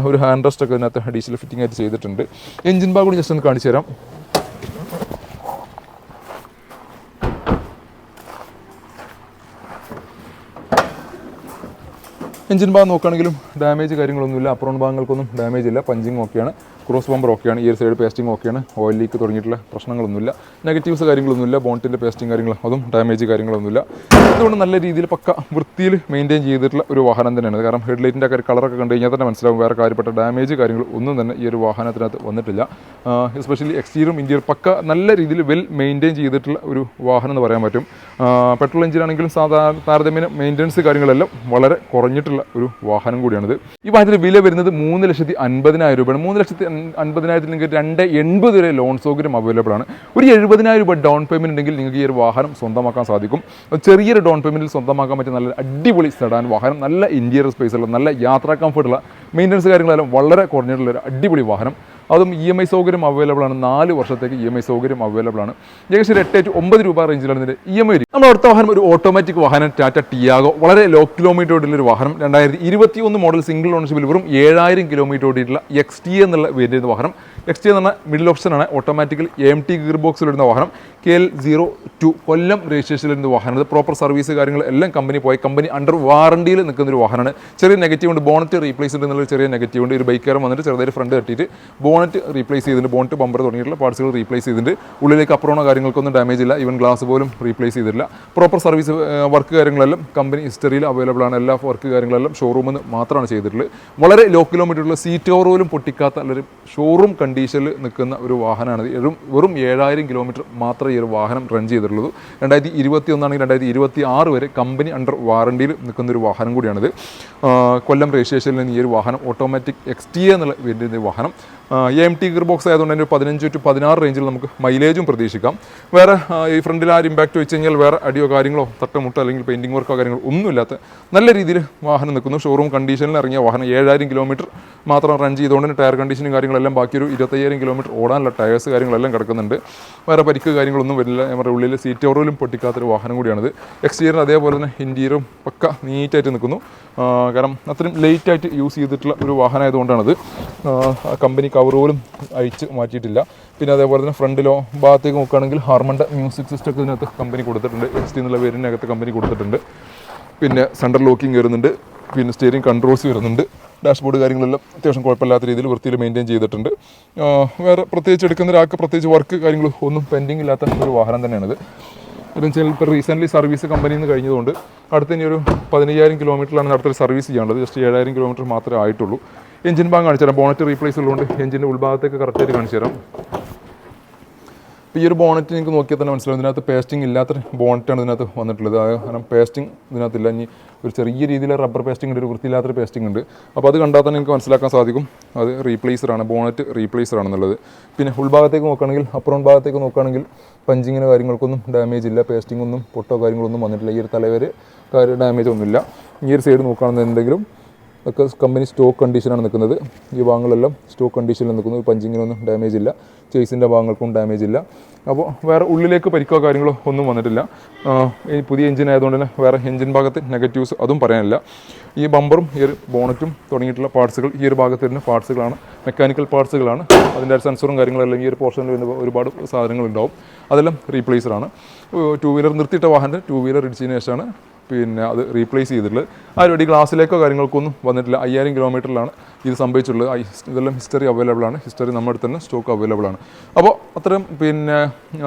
ഒരു ഹാൻഡ് റെസ്റ്റ് ഒക്കെ ഇതിനകത്ത് അഡീഷണൽ ഫിറ്റിംഗ് ആയിട്ട് ചെയ്തിട്ടുണ്ട്. എഞ്ചിൻ ഭാഗം കൂടി ജസ്റ്റ് ഒന്ന് കാണിച്ചു തരാം. എഞ്ചിൻ ഭാഗം നോക്കുകയാണെങ്കിലും ഡാമേജ് കാര്യങ്ങളൊന്നുമില്ല. അപ്രോൺ ഭാഗങ്ങൾക്കൊന്നും ഡാമേജ് ഇല്ല. പഞ്ചിങ് ഓക്കെയാണ്, ക്രോസ് ബമ്പർ ഓക്കെയാണ്, ഈ ഒരു സൈഡ് പേസ്റ്റിംഗ് ഓക്കെയാണ്, ഓയിൽ ലീക്ക് തുടങ്ങിയിട്ടുള്ള പ്രശ്നങ്ങളൊന്നുമില്ല, നെഗറ്റീവ്സ് കാര്യങ്ങളൊന്നുമില്ല, ബോണ്ടിൻ്റെ പേസ്റ്റിംഗ് കാര്യങ്ങൾ അതും ഡാമേജ് കാര്യങ്ങളൊന്നുമില്ല. അതുകൊണ്ട് നല്ല രീതിയിൽ പക്ക വൃത്തിയിൽ മെയിൻറ്റെയിൻ ചെയ്തിട്ടുള്ള ഒരു വാഹനം തന്നെയാണ്. കാരണം ഹെഡ്ലൈറ്റിൻ്റെ ഒക്കെ കളറൊക്കെ കണ്ടു കഴിഞ്ഞാൽ തന്നെ മനസ്സിലാവും വേറെ കാര്യപ്പെട്ട ഡാമേജ് കാര്യങ്ങൾ ഒന്നും തന്നെ ഈ ഒരു വാഹനത്തിനകത്ത് വന്നിട്ടില്ല. എസ്പെഷ്യലി എക്സ്റ്റീരിയറും ഇൻറ്റീരിയർ പക്ക നല്ല രീതിയിൽ വെൽ മെയിൻറ്റെയിൻ ചെയ്തിട്ടുള്ള ഒരു വാഹനം എന്ന് പറയാൻ പറ്റും. പെട്രോൾ എഞ്ചിനാണെങ്കിലും താരതമ്യേന മെയിൻ്റനൻസ് കാര്യങ്ങളെല്ലാം വളരെ കുറഞ്ഞിട്ടുള്ള ഒരു വാഹനം കൂടിയാണിത്. ഈ വാഹനത്തിന് വില വരുന്നത് 3,50,000 രൂപയാണ്. 3,50,000 നിങ്ങൾക്ക് 2,80 വരെ ലോൺ സൗകര്യം അവൈലബിൾ ആണ്. ഒരു 70,000 രൂപ ഡൗൺ പേയ്മെൻറ്റ് ഉണ്ടെങ്കിൽ നിങ്ങൾക്ക് ഈ ഒരു വാഹനം സ്വന്തമാക്കാൻ സാധിക്കും. ചെറിയൊരു ഡൗൺ പേയ്മെൻറ്റിൽ സ്വന്തമാക്കാൻ പറ്റിയ നല്ല അടിപൊളി സെഡാൻ വാഹനം, നല്ല ഇൻറ്റീരിയർ സ്പേസുള്ള, നല്ല യാത്രാ കംഫർട്ടുള്ള, മെയിൻ്റനൻസ് കാര്യങ്ങളെല്ലാം വളരെ കുറഞ്ഞിട്ടുള്ള ഒരു അടിപൊളി വാഹനം. അതും EMI സൗകര്യം അവൈലബിൾ ആണ്. 4 വർഷത്തേക്ക് EMI സൗകര്യം അവൈലബിൾ ആണ്. ഏകദേശം 8 to 9 രൂപ റേഞ്ചിലാണ് ഇതിൻ്റെ EMI വരും. നമ്മൾ അടുത്ത വാഹനം ഒരു ഓട്ടോമാറ്റിക് വാഹനം ടാറ്റ ടിയാഗോ, വളരെ ലോ കിലോമീറ്റർ ഓടിയുള്ളൊരു വാഹനം. 2021 മോഡൽ സിംഗിൾ ഓണർഷിപ്പിൽ വെറും 7000 കിലോമീറ്റർ ഓടിയിട്ടുള്ള XT എന്നുള്ള വേരിയൻ്റ് വാഹനം. XT എന്ന് പറഞ്ഞാൽ മിഡിൽ ഓപ്ഷനാണ്. ഓട്ടോമാറ്റിക്കൽ AMT ഗിയർ ബോക്സിൽ വരുന്ന വാഹനം. KL02 കൊല്ലം രജിസ്ട്രേഷനിൽ വരുന്ന വാഹനം. ഇത് പ്രോപ്പർ സർവീസ് കാര്യങ്ങൾ എല്ലാം കമ്പനി അണ്ടർ വാറണ്ടിയിൽ നിൽക്കുന്ന ഒരു വാഹനമാണ്. ചെറിയ നെഗറ്റീവ് ഉണ്ട്, ബോണറ്റ് റീപ്ലേസ് എന്നുള്ള ചെറിയ നെഗറ്റീവ് ഉണ്ട്. ഒരു ബൈക്കാരൻ വന്നിട്ട് ചെറുതായിട്ട് ഫ്രണ്ട് തട്ടിയിട്ട് ബോണറ്റ് റീപ്ലേസ് ചെയ്തിട്ടുണ്ട്, ബോണറ്റ് ബമ്പർ തുടങ്ങിയിട്ടുള്ള പാർട്സുകൾ റീപ്ലേസ് ചെയ്തിട്ടുണ്ട്. ഉള്ളിലേക്ക് അപ്പുറമോ കാര്യങ്ങൾക്കൊന്നും ഡാമേജ് ഇല്ല, ഈവൻ ഗ്ലാസ് പോലും റീപ്ലേസ് ചെയ്തിട്ടില്ല. പ്രോപ്പർ സർവീസ് വർക്ക് കാര്യങ്ങളെല്ലാം കമ്പനി ഹിസ്റ്ററിയിൽ അവൈലബിൾ ആണ്. എല്ലാ വർക്ക് കാര്യങ്ങളെല്ലാം ഷോറൂമിൽ നിന്ന് മാത്രമാണ് ചെയ്തിട്ടുള്ളത്. വളരെ ലോ കിലോമീറ്ററുള്ള സീറ്റ് ഓവർ പോലും പൊട്ടിക്കാത്ത നല്ലൊരു ഷോറൂം കണ്ടീഷനിൽ നിൽക്കുന്ന ഒരു വാഹനമാണ്. വെറും 7000 കിലോമീറ്റർ മാത്രമേ ഈ ഒരു വാഹനം റൺ ചെയ്തിട്ടുള്ളൂ. 2021 ആണെങ്കിൽ 2026 വരെ കമ്പനി അണ്ടർ വാറണ്ടിയിൽ നിൽക്കുന്ന ഒരു വാഹനം കൂടിയാണിത്. കൊല്ലം രജിസ്ട്രേഷനിൽ നിന്ന് ഈ ഒരു വാഹനം ഓട്ടോമാറ്റിക് XT എന്നുള്ള വേണ്ടിയ വാഹനം. AMT ഗിയർ ബോക്സ് ആയതുകൊണ്ട് തന്നെ 15 to 16 റേഞ്ചിൽ നമുക്ക് മൈലേജും പ്രതീക്ഷിക്കാം. വേറെ ഈ ഫ്രണ്ടിൽ ആ ഒരു ഇമ്പാക്റ്റ് വെച്ച് കഴിഞ്ഞാൽ വേറെ അടിയോ കാര്യങ്ങളോ തട്ടമുട്ടോ അല്ലെങ്കിൽ പെയിൻറ്റിംഗ് വർക്കോ കാര്യങ്ങളോ ഒന്നുമില്ലാത്ത നല്ല രീതിയിൽ വാഹനം നിൽക്കുന്നു. ഷോറൂം കണ്ടീഷനിൽ ഇറങ്ങിയ വാഹനം. 7000 കിലോമീറ്റർ മാത്രം റൺ ചെയ്തുകൊണ്ട് തന്നെ ടയർ കണ്ടീഷനും കാര്യങ്ങളെല്ലാം ബാക്കി ഒരു 25,000 കിലോമീറ്റർ ഓടാനുള്ള ടയേഴ്സ് കാര്യങ്ങളെല്ലാം കിടക്കുന്നുണ്ട്. വേറെ പരിക്ക് കാര്യങ്ങളൊന്നും വരില്ല. നമ്മുടെ ഉള്ളിൽ സീറ്റ് ഓവറിലും പൊട്ടിക്കാത്തൊരു വാഹനം കൂടിയാണിത്. എക്സ്റ്റീരിയർ അതേപോലെ തന്നെ ഇൻറ്റീരിയറും പക്ക നീറ്റായിട്ട് നിൽക്കുന്നു. കാരണം അത്രയും ലേറ്റായിട്ട് യൂസ് ചെയ്തിട്ടുള്ള ഒരു വാഹനമായതുകൊണ്ടാണത്. കമ്പനി കവർ പോലും അഴിച്ച് മാറ്റിയിട്ടില്ല. പിന്നെ അതേപോലെ തന്നെ ഫ്രണ്ടിലോ ഭാഗത്തേക്ക് നോക്കുകയാണെങ്കിൽ ഹാർമണ്ട മ്യൂസിക് സിസ്റ്റം ഒക്കെ ഇതിനകത്ത് കമ്പനി കൊടുത്തിട്ടുണ്ട്. XT എന്നുള്ള പേരിനകത്ത് കമ്പനി കൊടുത്തിട്ടുണ്ട്. പിന്നെ സെൻട്രൽ ലോക്കിംഗ് വരുന്നുണ്ട്. പിന്നെ സ്റ്റിയറിംഗ് കൺട്രോൾസ് വരുന്നുണ്ട്. ഡാഷ്ബോർഡ് കാര്യങ്ങളെല്ലാം അത്യാവശ്യം കുഴപ്പമില്ലാത്ത രീതിയിൽ വൃത്തിയിൽ മെയിൻറ്റെയിൻ ചെയ്തിട്ടുണ്ട്. വേറെ പ്രത്യേകിച്ച് എടുക്കുന്ന ഒരാൾക്ക് പ്രത്യേകിച്ച് വർക്ക് കാര്യങ്ങൾ ഒന്നും പെൻഡിങ് ഇല്ലാത്ത ഒരു വാഹനം തന്നെയാണിത്. ഇപ്പോൾ റീസെൻ്റ്ലി സർവീസ് കമ്പനിയിൽ നിന്ന് കഴിഞ്ഞതുകൊണ്ട് അടുത്തന്നെ ഒരു 15,000 കിലോമീറ്ററിലാണ് അടുത്തൊരു സർവീസ് ചെയ്യാനുള്ളത്. ജസ്റ്റ് 7,000 കിലോമീറ്റർ മാത്രമേ ആയിട്ടുള്ളൂ. എഞ്ചിൻ ഭാഗം കാണിച്ചു തരാം. ബോണറ്റ് റീപ്ലേസ് ഉള്ളതുകൊണ്ട് എഞ്ചിൻ്റെ ഉൾഭാഗത്തേക്ക് കറക്റ്റായിട്ട് കാണിച്ചു തരാം. ഈ ഒരു ബോണറ്റ് നിങ്ങൾക്ക് നോക്കിയാൽ തന്നെ മനസ്സിലാവും. ഇതിനകത്ത് പേസ്റ്റിംഗ് ഇല്ലാത്ത ബോണറ്റാണ് ഇതിനകത്ത് വന്നിട്ടുള്ളത്. കാരണം പേസ്റ്റിംഗ് ഇതിനകത്തില്ല. ഇനി ഒരു ചെറിയ രീതിയിൽ റബ്ബർ പേസ്റ്റിംഗ് ഉണ്ട്, ഒരു വൃത്തിയില്ലാത്തൊരു പേസ്റ്റിംഗ് ഉണ്ട്. അപ്പോൾ അത് കണ്ടാൽ തന്നെ നിങ്ങൾക്ക് മനസ്സിലാക്കാൻ സാധിക്കും അത് റീപ്ലേസറാണ്, ബോണറ്റ് റീപ്ലേസറാണെന്നുള്ളത്. പിന്നെ ഉൾഭാഗത്തേക്ക് നോക്കുകയാണെങ്കിൽ അപ്പുറം ഭാഗത്തേക്ക് നോക്കുകയാണെങ്കിൽ പഞ്ചിങ്ങിന് കാര്യങ്ങൾക്കൊന്നും ഡാമേജ് ഇല്ല. പേസ്റ്റിംഗ് ഒന്നും പൊട്ടോ കാര്യങ്ങളൊന്നും വന്നിട്ടില്ല. ഈ ഒരു തലവരെ ഡാമേജ് ഒന്നുമില്ല. ഈ ഒരു സൈഡ് നോക്കുകയാണെന്നുണ്ടെങ്കിലും ഒക്കെ കമ്പനി സ്റ്റോക്ക് കണ്ടീഷനാണ് നിൽക്കുന്നത്. ഈ ഭാഗങ്ങളെല്ലാം സ്റ്റോക്ക് കണ്ടീഷനിൽ നിൽക്കുന്നു. പഞ്ചിങ്ങിനൊന്നും ഡാമേജ് ഇല്ല. ചേസിൻ്റെ ഭാഗങ്ങൾക്കും ഡാമേജ് ഇല്ല. അപ്പോൾ വേറെ ഉള്ളിലേക്ക് പരിക്കോ കാര്യങ്ങളോ ഒന്നും വന്നിട്ടില്ല. ഈ പുതിയ എഞ്ചിൻ ആയതുകൊണ്ട് തന്നെ വേറെ എഞ്ചിൻ ഭാഗത്ത് നെഗറ്റീവ്സ് അതും പറയാനില്ല. ഈ ബമ്പറും ഈ ഒരു ബോണറ്റും തുടങ്ങിയിട്ടുള്ള പാർട്സുകൾ ഈ ഒരു ഭാഗത്ത് വരുന്ന പാർട്സുകളാണ്, മെക്കാനിക്കൽ പാർട്സുകളാണ്. അതിൻ്റെ സെൻസറും കാര്യങ്ങളെല്ലാം ഈ ഒരു പോർഷനിൽ വരുന്ന ഒരുപാട് സാധനങ്ങളുണ്ടാവും. അതെല്ലാം റീപ്ലേസറാണ്. 2 വീലർ നിർത്തിയിട്ട വാഹനത്തിന് 2 വീലർ ഇടിച്ചതിന് ശേഷമാണ് പിന്നെ അത് റീപ്ലേസ് ചെയ്തിട്ടുള്ളത്. ആരും ഗ്ലാസ്സിലേക്കോ കാര്യങ്ങൾക്കൊന്നും വന്നിട്ടില്ല. 5000 കിലോമീറ്ററിലാണ് ഇത് സംഭവിച്ചിട്ടുള്ളത്. ഇതെല്ലാം ഹിസ്റ്ററി അവൈലബിൾ ആണ്. ഹിസ്റ്ററി നമ്മുടെ അടുത്ത് തന്നെ സ്റ്റോക്ക് അവൈലബിൾ ആണ്. അപ്പോൾ അത്രയും പിന്നെ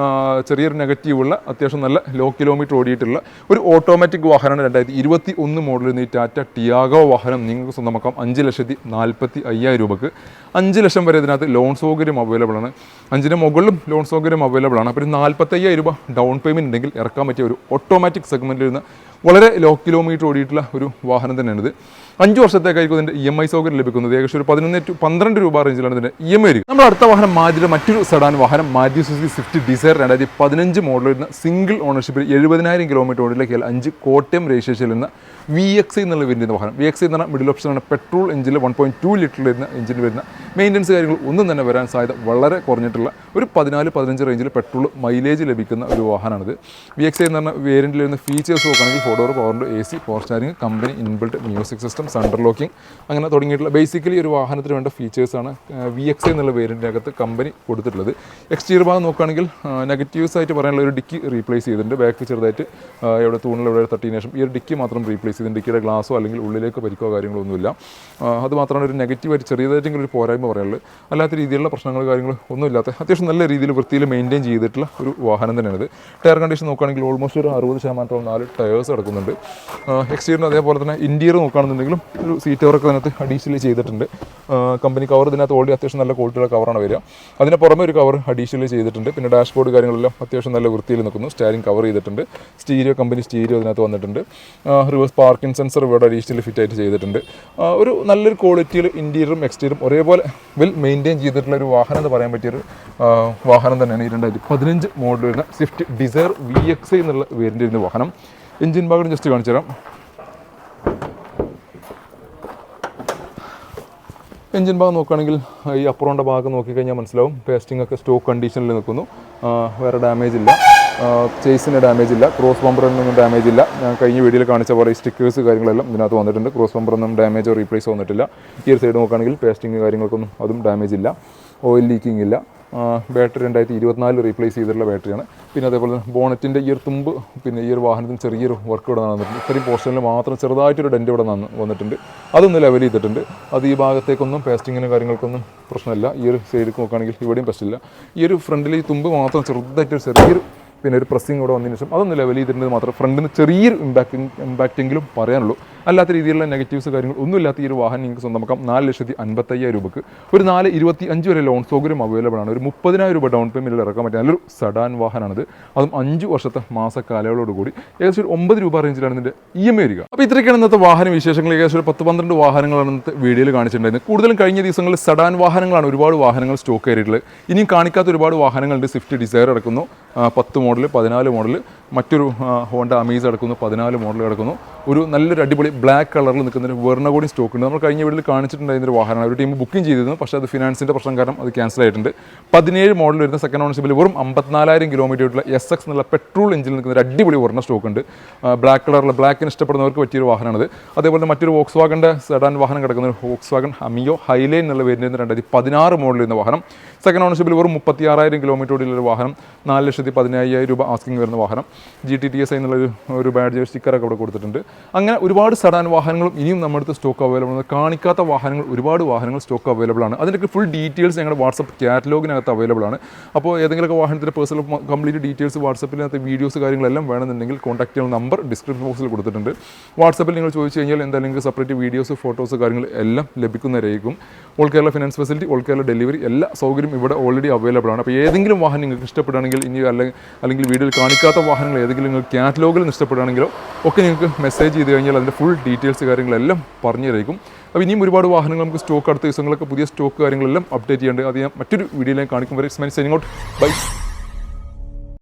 ചെറിയൊരു നെഗറ്റീവുള്ള അത്യാവശ്യം നല്ല ലോ കിലോമീറ്റർ ഓടിയിട്ടുള്ള ഒരു ഓട്ടോമാറ്റിക് വാഹനമാണ് 2021 മോഡലിൽ ഈ ടാറ്റ ടിയാഗോ വാഹനം നിങ്ങൾക്ക് സ്വന്തമാക്കാം. 5,45,000 രൂപക്ക്. 5 ലക്ഷം വരെ ഇതിനകത്ത് ലോൺ സൗകര്യം അവൈലബിൾ ആണ്. 5ന് മുകളിലും ലോൺ സൗകര്യം അവൈലബിൾ ആണ്. അപ്പോൾ 45,000 രൂപ ഡൗൺ പേയ്മെൻറ്റ് ഉണ്ടെങ്കിൽ ഇറക്കാൻ പറ്റിയ ഒരു ഓട്ടോമാറ്റിക് സെഗ്മെൻറ്റിൽ നിന്ന് വളരെ ലോ കിലോമീറ്റർ ഓടിയിട്ടുള്ള ഒരു വാഹനം തന്നെയാണിത്. 5 വർഷത്തേക്കായിരിക്കും ഇതിൻ്റെ EMI സൗകര്യം ലഭിക്കുന്നത്. ഏകദേശം ഒരു 11 to 12 രൂപ റേഞ്ചിലാണ് ഇതിൻ്റെ EMI വരിക. നമ്മുടെ അടുത്ത വാഹനം മാരുതിയുടെ മറ്റൊരു സെഡാൻ വാഹനം Maruti Suzuki Swift Dzire 2015 model വരുന്ന സിംഗിൾ ഓണർഷിപ്പിൽ 70,000 കിലോമീറ്റർ ഓടിയുള്ള KL5 കോട്ടയം രജിസ്ട്രേഷനിൽ വരുന്ന VXI എന്നുള്ള വരുന്ന വാഹനം. VXI എന്ന് പറഞ്ഞാൽ മിഡിൽ ഓപ്ഷനാണ്. പെട്രോൾ എഞ്ചിനിൽ 1.2 ലിറ്റർ വരുന്ന എഞ്ചിൻ വരുന്ന മെയിൻ്റനൻസ് കാര്യങ്ങൾ ഒന്നും തന്നെ വരാൻ സാധ്യത വളരെ കുറഞ്ഞിട്ടുള്ള ഒരു 14-15 റേഞ്ചിൽ പെട്രോൾ മൈലേജ് ലഭിക്കുന്ന ഒരു വാഹനമാണിത്. VXI എന്ന് പറഞ്ഞാൽ വേരിയൻറ്റിൽ വരുന്ന ഫീച്ചേഴ്സ് നോക്കുകയാണെങ്കിൽ 4 door power window, AC, power steering, company inbuilt music system, central locking അങ്ങനെ തുടങ്ങിയിട്ടുള്ള ബേസിക്കലി ഒരു വാഹനത്തിന് വേണ്ട ഫീച്ചേഴ്സാണ് VXI എന്നുള്ള വേരിയൻറ്റിനകത്ത് കമ്പനി കൊടുത്തിട്ടുള്ളത്. എക്സ്റ്റീരിയർ ഭാഗം നോക്കുകയാണെങ്കിൽ നെഗറ്റീവ്സ് ആയിട്ട് പറയാനുള്ള ഒരു ഡിക്കി റീപ്ലേസ് ചെയ്തിട്ടുണ്ട്. ബാക്ക് ചെറുതായിട്ട് എവിടെ തൂണിൽ എവിടെ തട്ടിയതിനു ശേഷം ഈ ഒരു ഡിക്കി മാത്രം റീപ്ലേസ് ചെയ്തിട്ടുണ്ട്. ഡിക്കിയുടെ ഗ്ലാസോ അല്ലെങ്കിൽ ഉള്ളിലേക്ക് പരിക്കോ കാര്യങ്ങളോ ഒന്നുമില്ല. അത് മാത്രമാണ് ഒരു നെഗറ്റീവായിട്ട് ചെറിയതായിട്ടെങ്കിലും ഒരു പോരായ്മ പറയാനുള്ളത്. അല്ലാത്ത രീതിയിലുള്ള പ്രശ്നങ്ങൾ കാര്യങ്ങൾ ഒന്നുമില്ലാത്ത അത്യാവശ്യം നല്ല രീതിയിൽ വൃത്തിയിൽ മെയിൻറ്റെയിൻ ചെയ്തിട്ടുള്ള ഒരു വാഹനം തന്നെയാണിത്. ടയർ കണ്ടീഷൻ നോക്കുകയാണെങ്കിൽ ഓൾമോസ്റ്റ് ഒരു 60% 4 ടയേഴ്സ് കിടക്കുന്നുണ്ട്. എക്സ്റ്റീരിയർ അതേപോലെ തന്നെ ഇൻറ്റീരിയർ നോക്കുകയാണെന്നുണ്ടെങ്കിലും ഒരു സീറ്റ് കവറൊക്കെ അതിനകത്ത് അഡീഷണലി ചെയ്തിട്ടുണ്ട്. കമ്പനി കവർ ഇതിനകത്ത് ഓൾറെഡി അത്യാവശ്യം നല്ല ക്വാളിറ്റിയുള്ള കവറാണ് വരിക. അതിന് പുറമെ ഒരു കവർ അഡീഷണലി ചെയ്തിട്ടുണ്ട്. പിന്നെ ഡാഷ്ബോർഡ് കാര്യങ്ങളെല്ലാം അത്യാവശ്യം നല്ല വൃത്തിയിൽ നിൽക്കുന്നു. സ്റ്റാരിങ് കവർ ചെയ്തിട്ടുണ്ട്. സ്റ്റീരിയോ കമ്പനി സ്റ്റീരിയോ അതിനകത്ത് വന്നിട്ടുണ്ട്. റിവേഴ്സ് പാർക്കിംഗ് സെൻസർ ഇവിടെ അഡീഷണലി ഫിറ്റായിട്ട് ചെയ്തിട്ടുണ്ട്. ഒരു നല്ലൊരു ക്വാളിറ്റിയിൽ ഇൻറ്റീരിയറും എക്സ്റ്റീരിയറും ഒരേപോലെ വെൽ മെയിൻറ്റെയിൻ ചെയ്തിട്ടുള്ള ഒരു വാഹനം എന്ന് പറയാൻ പറ്റിയൊരു വാഹനം തന്നെയാണ് ഈ 2015 മോഡൽ വരുന്ന സ്വിഫ്റ്റ് ഡിസയർ VXI എന്നുള്ള വേരിയൻ്റ് വരുന്ന വാഹനം. എഞ്ചിൻ ഭാഗം ജസ്റ്റ് കാണിച്ചു തരാം. എഞ്ചിൻ ഭാഗം നോക്കുകയാണെങ്കിൽ ഈ അപ്പുറോണ്ട ഭാഗം നോക്കിക്കഴിഞ്ഞാൽ മനസ്സിലാവും പേസ്റ്റിംഗ് ഒക്കെ സ്റ്റോക്ക് കണ്ടീഷനിൽ നിൽക്കുന്നു. വേറെ ഡാമേജ് ഇല്ല, ചേസിന് ഡാമേജ് ഇല്ല, ക്രോസ് ബമ്പറിനൊന്നും ഡാമേജ് ഇല്ല. ഞാൻ കഴിഞ്ഞ വീഡിയോയിൽ കാണിച്ച പോലെ ഈ സ്റ്റിക്കേഴ്സ് കാര്യങ്ങളെല്ലാം ഇതിനകത്ത് വന്നിട്ടുണ്ട്. ക്രോസ് ബമ്പറൊന്നും ഡാമേജോ റീപ്ലേസോ വന്നിട്ടില്ല. ഈ ഒരു സൈഡ് നോക്കുകയാണെങ്കിൽ പേസ്റ്റിംഗ് കാര്യങ്ങൾക്കൊന്നും അതും ഡാമേജ് ഇല്ല. ഓയിൽ ലീക്കിംഗ് ഇല്ല. ബാറ്ററി 2024 റീപ്ലേസ് ചെയ്തിട്ടുള്ള ബാറ്ററിയാണ്. പിന്നെ അതേപോലെ തന്നെ ബോണറ്റിൻ്റെ ഈ ഒരു തുമ്പ്, പിന്നെ ഈ ഒരു വാഹനത്തിന് ചെറിയൊരു വർക്ക് ഇവിടെ നടന്നിട്ടുണ്ട്. ഇത്രയും പോർഷനിൽ മാത്രം ചെറുതായിട്ടൊരു ഡെൻറ്റ് ഇവിടെ വന്നിട്ടുണ്ട്. അതൊന്ന് ലെവൽ ചെയ്തിട്ടുണ്ട്. അത് ഈ ഭാഗത്തേക്കൊന്നും പേസ്റ്റിങ്ങിനും കാര്യങ്ങൾക്കൊന്നും പ്രശ്നമില്ല. ഈ ഒരു സൈഡിൽ നോക്കുകയാണെങ്കിൽ ഇവിടെയും പ്രശ്നമില്ല. ഈ ഒരു ഫ്രണ്ടിൽ ഈ തുമ്പ് മാത്രം ചെറുതായിട്ടൊരു ചെറിയൊരു പിന്നെ ഒരു പ്രസ്സിങ് ഇവിടെ വന്നതിന് ശേഷം അതൊന്ന് ലെവൽ ചെയ്തിട്ടുണ്ട് മാത്രം. ഫ്രണ്ടിന് ചെറിയൊരു ഇമ്പാക്റ്റെങ്കിലും പറയാനുള്ളൂ. അല്ലാത്ത രീതിയിലുള്ള നെഗറ്റീവ്സ് കാര്യങ്ങൾ ഒന്നുമില്ലാത്ത ഈ ഒരു വാഹനം നിങ്ങൾക്ക് സ്വന്തമാക്കാം. 4,55,000 രൂപയ്ക്ക് ഒരു 4,25 വരെ ലോൺ സൗകര്യം അവൈലബിൾ ആണ്. ഒരു 30,000 രൂപ ഡൗൺ പേയ്മെൻറ്റിൽ ഇറക്കാൻ പറ്റിയ നല്ലൊരു സഡാൻ വാഹനമാണിത്. അതും 5 വർഷത്തെ മാസക്കാലയളവോടുകൂടി ഏകദേശം ഒരു 9 രൂപ റേഞ്ചിലാണ് ഇതിൻ്റെ EMI വരിക. അപ്പോൾ ഇത്രയൊക്കെയാണ് ഇന്നത്തെ വാഹന വിശേഷങ്ങൾ. ഏകദേശം ഒരു 10-12 വാഹനങ്ങളാണ് ഇന്നത്തെ വീഡിയോയിൽ കാണിച്ചിട്ടുണ്ടായിരുന്നത്. കൂടുതലും കഴിഞ്ഞ ദിവസങ്ങളിൽ സഡാൻ വാഹനങ്ങളാണ് ഒരുപാട് വാഹനങ്ങൾ സ്റ്റോക്ക് കയറിയിട്ടുള്ളത്. ഇനിയും കാണിക്കാത്ത ഒരുപാട് വാഹനങ്ങളുണ്ട്. സ്വിഫ്റ്റ് ഡിസയർ അടക്കുന്നു 10 മോഡൽ, 14 മോഡൽ, മറ്റൊരു ഹോണ്ട അമേസ് അടക്കുന്നു 14 മോഡൽ കിടക്കുന്നു. ഒരു നല്ലൊരു അടിപൊളി ബ്ലാക്ക് കളറിൽ നിൽക്കുന്ന ഒരു വെർണ കൂടി സ്റ്റോക്ക് ഉണ്ട്. നമ്മൾ കഴിഞ്ഞ വീട്ടിൽ കാണിച്ചിട്ടുണ്ടായിരുന്ന ഒരു വാഹനമാണ്. ഒരു ടീം ബുക്കിംഗ് ചെയ്തിരുന്നു, പക്ഷേ അത് ഫിനാൻസിൻ്റെ പ്രശ്നം കാരണം അത് ക്യാൻസൽ ആയിട്ടുണ്ട്. 17 മോഡൽ വരുന്ന സെക്കൻഡ് ഓണർഷിപ്പിൽ വെറും 54,000 കിലോമീറ്റർ ആയിട്ടുള്ള SX എന്നുള്ള പെട്രോൾ എഞ്ചിനിൽ നിൽക്കുന്ന ഒരു അടിപൊളി വെർണ സ്റ്റോക്ക് ഉണ്ട്. ബ്ലാക്ക് കളറിൽ ബ്ലാക്കിന് ഇഷ്ടപ്പെടുന്നവർക്ക് പറ്റിയൊരു വാഹനമാണിത്. അതേപോലെ മറ്റൊരു വോക്സ് വാഗൻ്റെ സെഡാൻ വാഹനം കിടക്കുന്ന ഒരു വോക്സ് വാഗൺ അമിയോ ഹൈലൈൻ എന്നുള്ള വരുന്ന 2016 മോഡൽ വരുന്ന വാഹനം. സെക്കൻഡ് ഓണർഷിപ്പിൽ വെറും 36,000 കിലോമീറ്റർ ഓടിയുള്ള വാഹനം. 4,15,000 രൂപ ആസ്കിങ് വരുന്ന വാഹനം. GTTSI എന്നുള്ള ബാഡ്ജ് സ്റ്റിക്കറൊക്കെ അവിടെ കൊടുത്തിട്ടുണ്ട്. അങ്ങനെ ഒരുപാട് സഡാൻ വാഹനങ്ങളും ഇനിയും നമ്മുടെ അടുത്ത് സ്റ്റോക്ക് അവൈലബിൾ ആണ്. കാണിക്കാത്ത വാഹനങ്ങൾ ഒരുപാട് വാഹനങ്ങൾ സ്റ്റോക്ക് അവൈലബിൾ ആണ്. അതിൻ്റെയൊക്കെ ഫുൾ ഡീറ്റെയിൽസ് ഞങ്ങളുടെ വാട്സപ്പ് കാറ്റലോഗിനകത്ത് അവൈലബിൾ ആണ്. അപ്പോൾ ഏതെങ്കിലുമൊക്കെ വാഹനത്തിൻ്റെ പേഴ്സണൽ കംപ്ലീറ്റ് ഡീറ്റെയിൽസ് വാട്സപ്പിനകത്ത് വീഡിയോസ് കാര്യങ്ങളെല്ലാം വേണമെന്നുണ്ടെങ്കിൽ കോൺടാക്ട് ചെയ്യുന്ന നമ്പർ ഡിസ്ക്രിപ്ഷൻ ബോക്സിൽ കൊടുത്തിട്ടുണ്ട്. വാട്സപ്പിൽ നിങ്ങൾ ചോദിച്ചു കഴിഞ്ഞാൽ എന്തായാലും സെപ്പറേറ്റ് വീഡിയോസ് ഫോട്ടോസ് കാര്യങ്ങൾ എല്ലാം ലഭിക്കുന്നതായിരിക്കും. All Kerala finance facility, all Kerala delivery എല്ലാ സൗകര്യം ഇവിടെ ഓൾറെഡി അവൈലബിൾ ആണ്. അപ്പോൾ ഏതെങ്കിലും വാഹനം നിങ്ങൾക്ക് ഇഷ്ടപ്പെടുകയാണെങ്കിൽ ഇനി അല്ലെങ്കിൽ വീഡിയോയിൽ കാണിക്കാത്ത വാഹനങ്ങൾ ഏതെങ്കിലും നിങ്ങൾ കാറ്റലോഗിൽ ഇഷ്ടപ്പെടുകയാണെങ്കിലോ ഒക്കെ നിങ്ങൾക്ക് മെസ്സേജ് ചെയ്ത് കഴിഞ്ഞാൽ അതിൻ്റെ ഫുൾ ഡീറ്റെയിൽസ് കാര്യങ്ങളെല്ലാം പറഞ്ഞു തരായിരിക്കും. അപ്പോൾ ഇനിയും ഒരുപാട് വാഹനങ്ങൾ നമുക്ക് സ്റ്റോക്ക് അടുത്ത ദിവസങ്ങളൊക്കെ പുതിയ സ്റ്റോക്ക് കാര്യങ്ങളെല്ലാം അപ്ഡേറ്റ് ചെയ്യേണ്ടത്. അത് ഞാൻ മറ്റൊരു വീഡിയോയിലേക്ക് കാണിക്കും വരെ. It's my signing out. By.